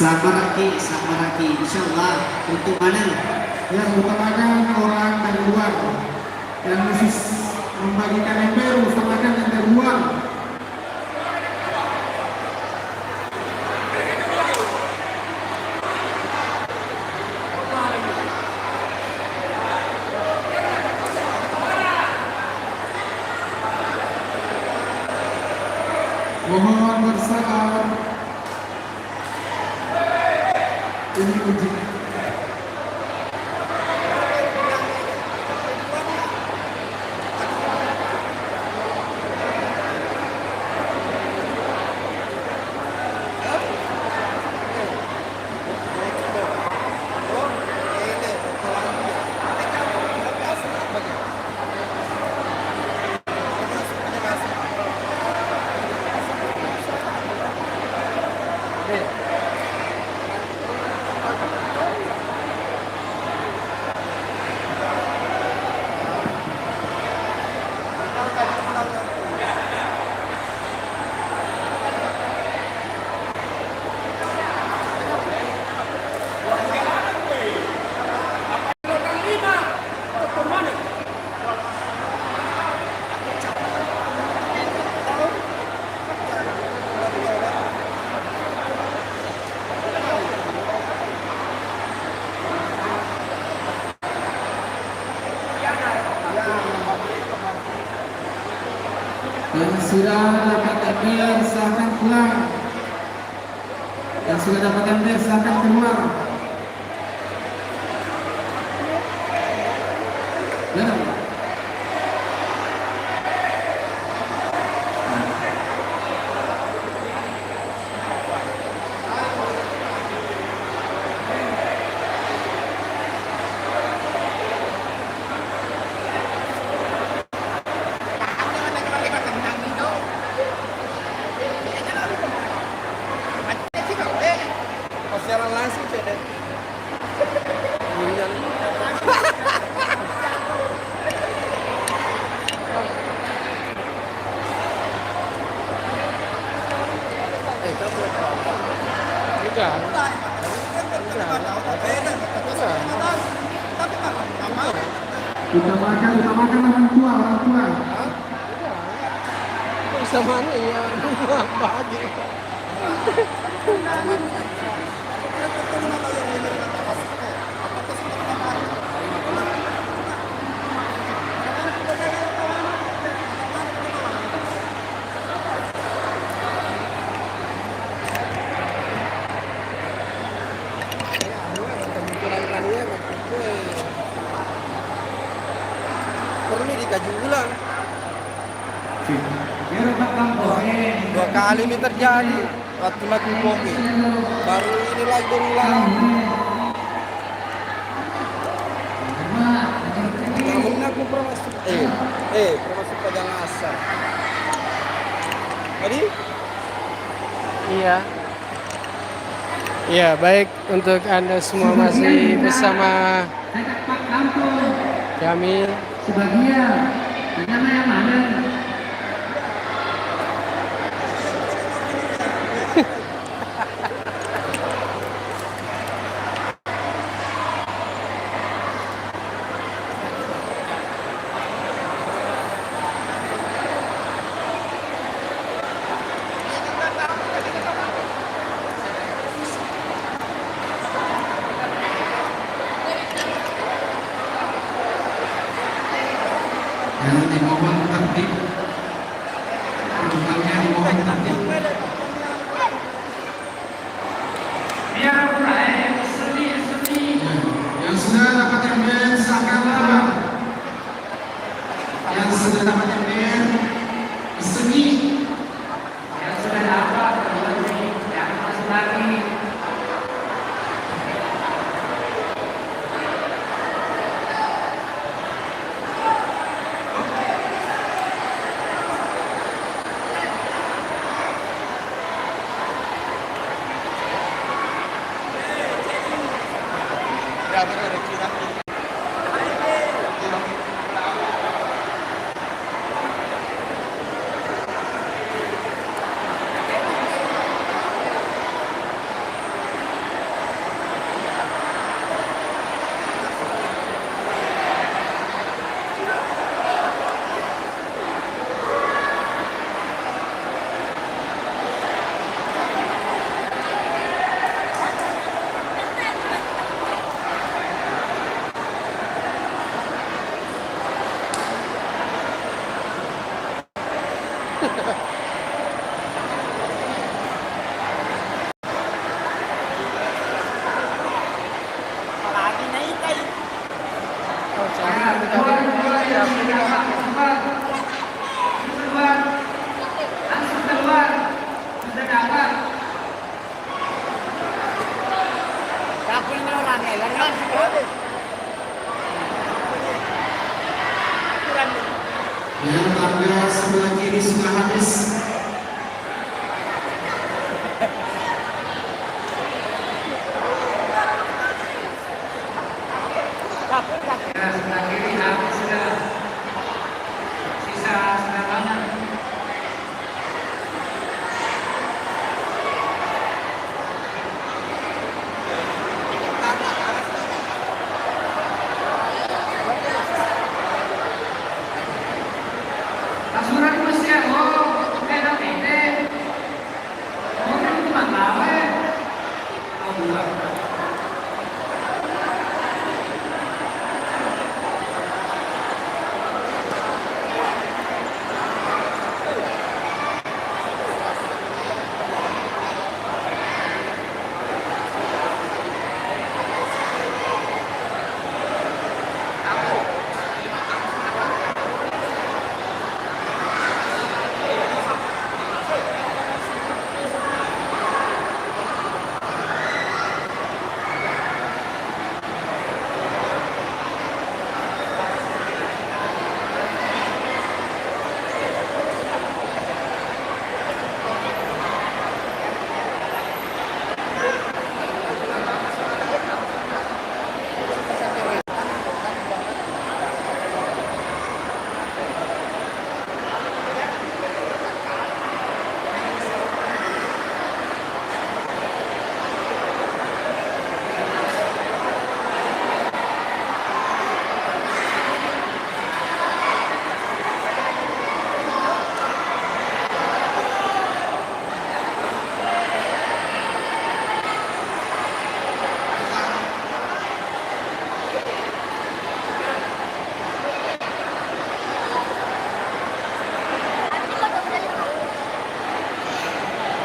Sabaraki, insyaallah untuk mana? Yang utamakan orang dari luar, yang khusus membagikan ember utamakan yang dari luar. Mohon bersabar. Ini uji. Yang sudah dapat ember silakan pulang. Yang sudah dapat ember silakan keluar. Siaran langsung Utamakan orang tua, orang tua. Sama iya, bahagia. Perlu dikaji ulang. Dua kali ini terjadi waktu lagi kopi. Baru ini lagi berulang. Namun aku pernah masuk. Pernah masuk Padang Asar. Tadi? Iya. Iya, baik untuk Anda semua masih bersama Jamil. Sebagian, nama yang mana? Yang dimohon tertib, penumpangnya dimohon tertib. Yang sudah dapat MBN silakan. Yang sudah dapat MBN seni. Yang sudah dapat, yang masuk lagi.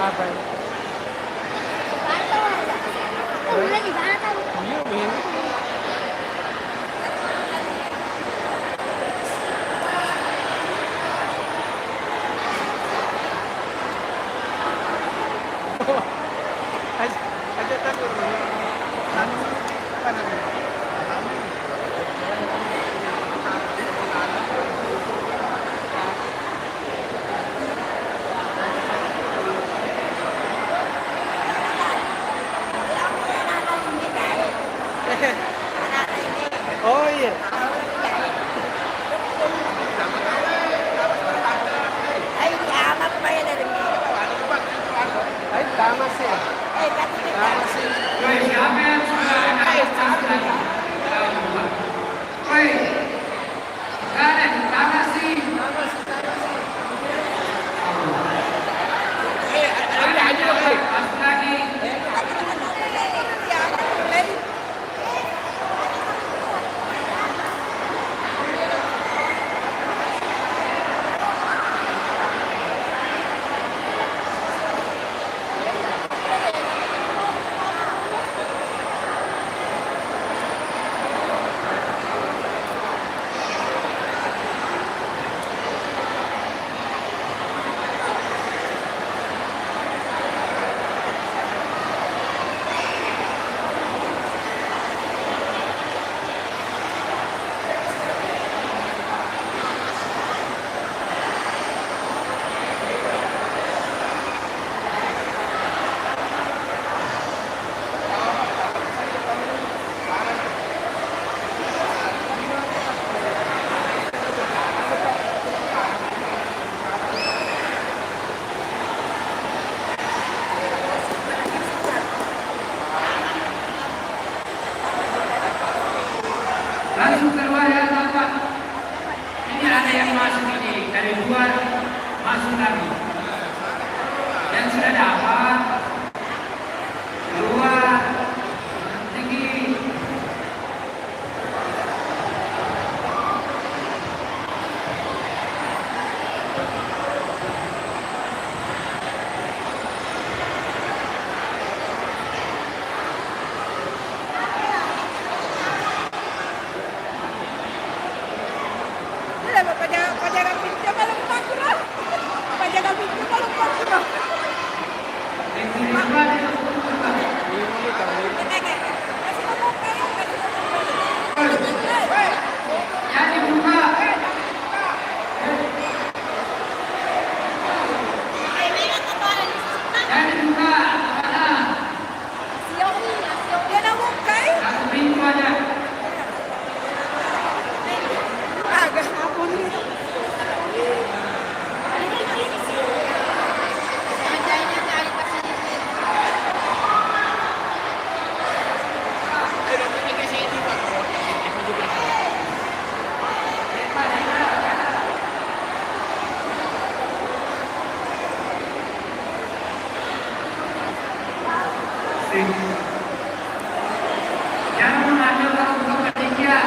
apa ini? Iya, begini. Aja takut. Apa namanya? Oh iya. Ay, tama siya. Tama siya. Rồi siapa yang sudah lagi? Oi, ada di mana sih? Pas lagi. Langsung keluar ya Bapak. Ini ada yang masuk ini dari luar masuk lagi. Yang sudah dapat keluar tinggi. Jadi buka. Jadi buka. Satu pintu aja. Jangan mengatakan untuk panitia.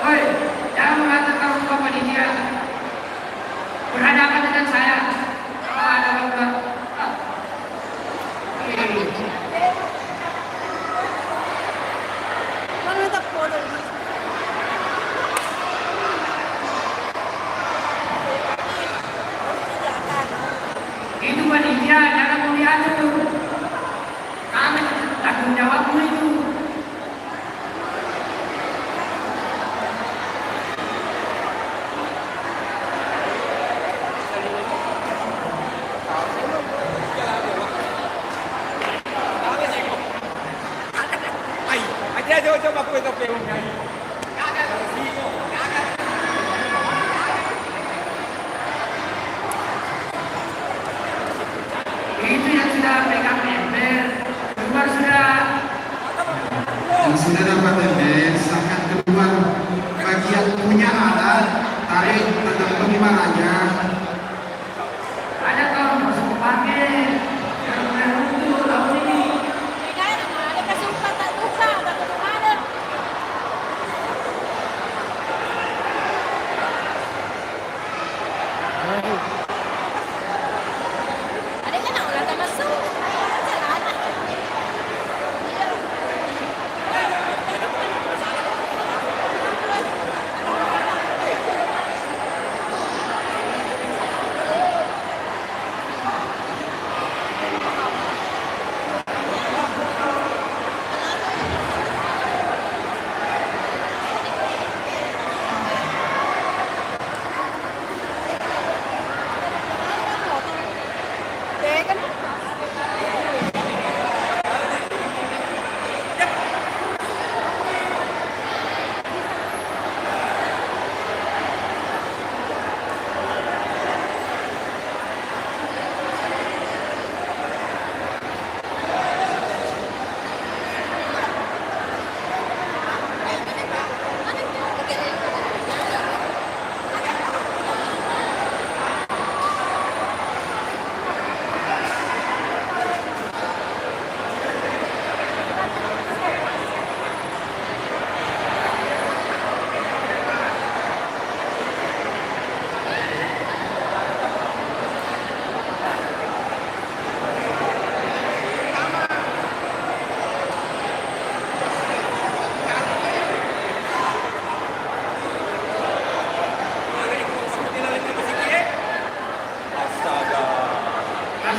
Oi, jangan mengatakan untuk panitia. Berhadapan dengan saya. Kalau ada orang itu panitia, jangan mau diatur. Kami tanggung jawabmu itu. Coba kita peung. Itu yang sudah pegang ember, keluar sudah. Yang sudah dapat ember, silakan keluar bagian punya alat, tarik tentang pengibarannya. Ada kau masuk ke parkir. Yang beruntung tahun ini. Adanya nak ulang tak masuk.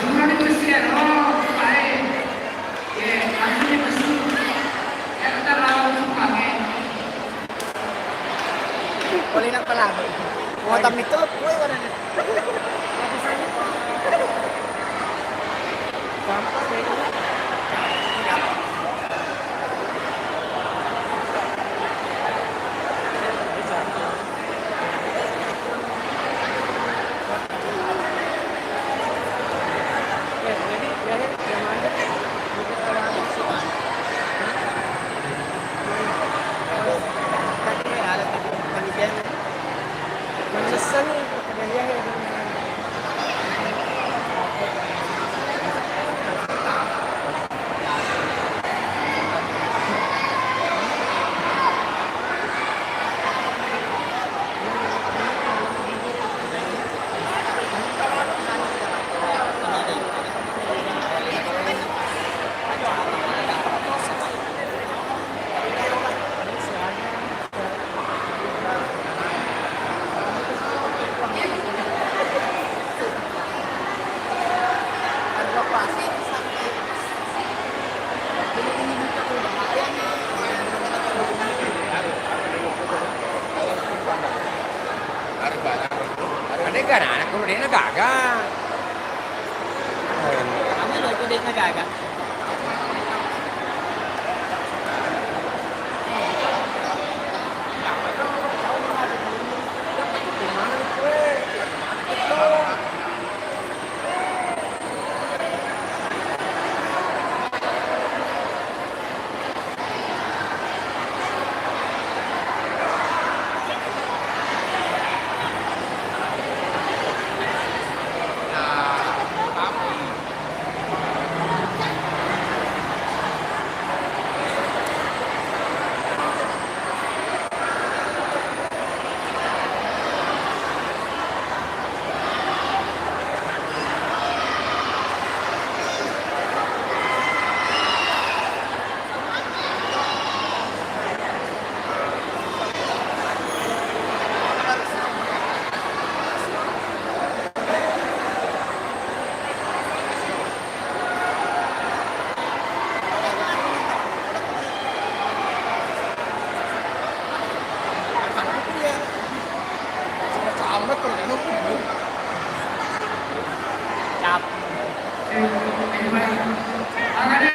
Surat itu sih oh baik. Ya, aslinya besul. Ya kita lawan pakai. Boleh nak pala. Mau tapi tu, boleh mana ni? Ada kan anak kemudian gagal. Kami loh itu dia agak. Baik.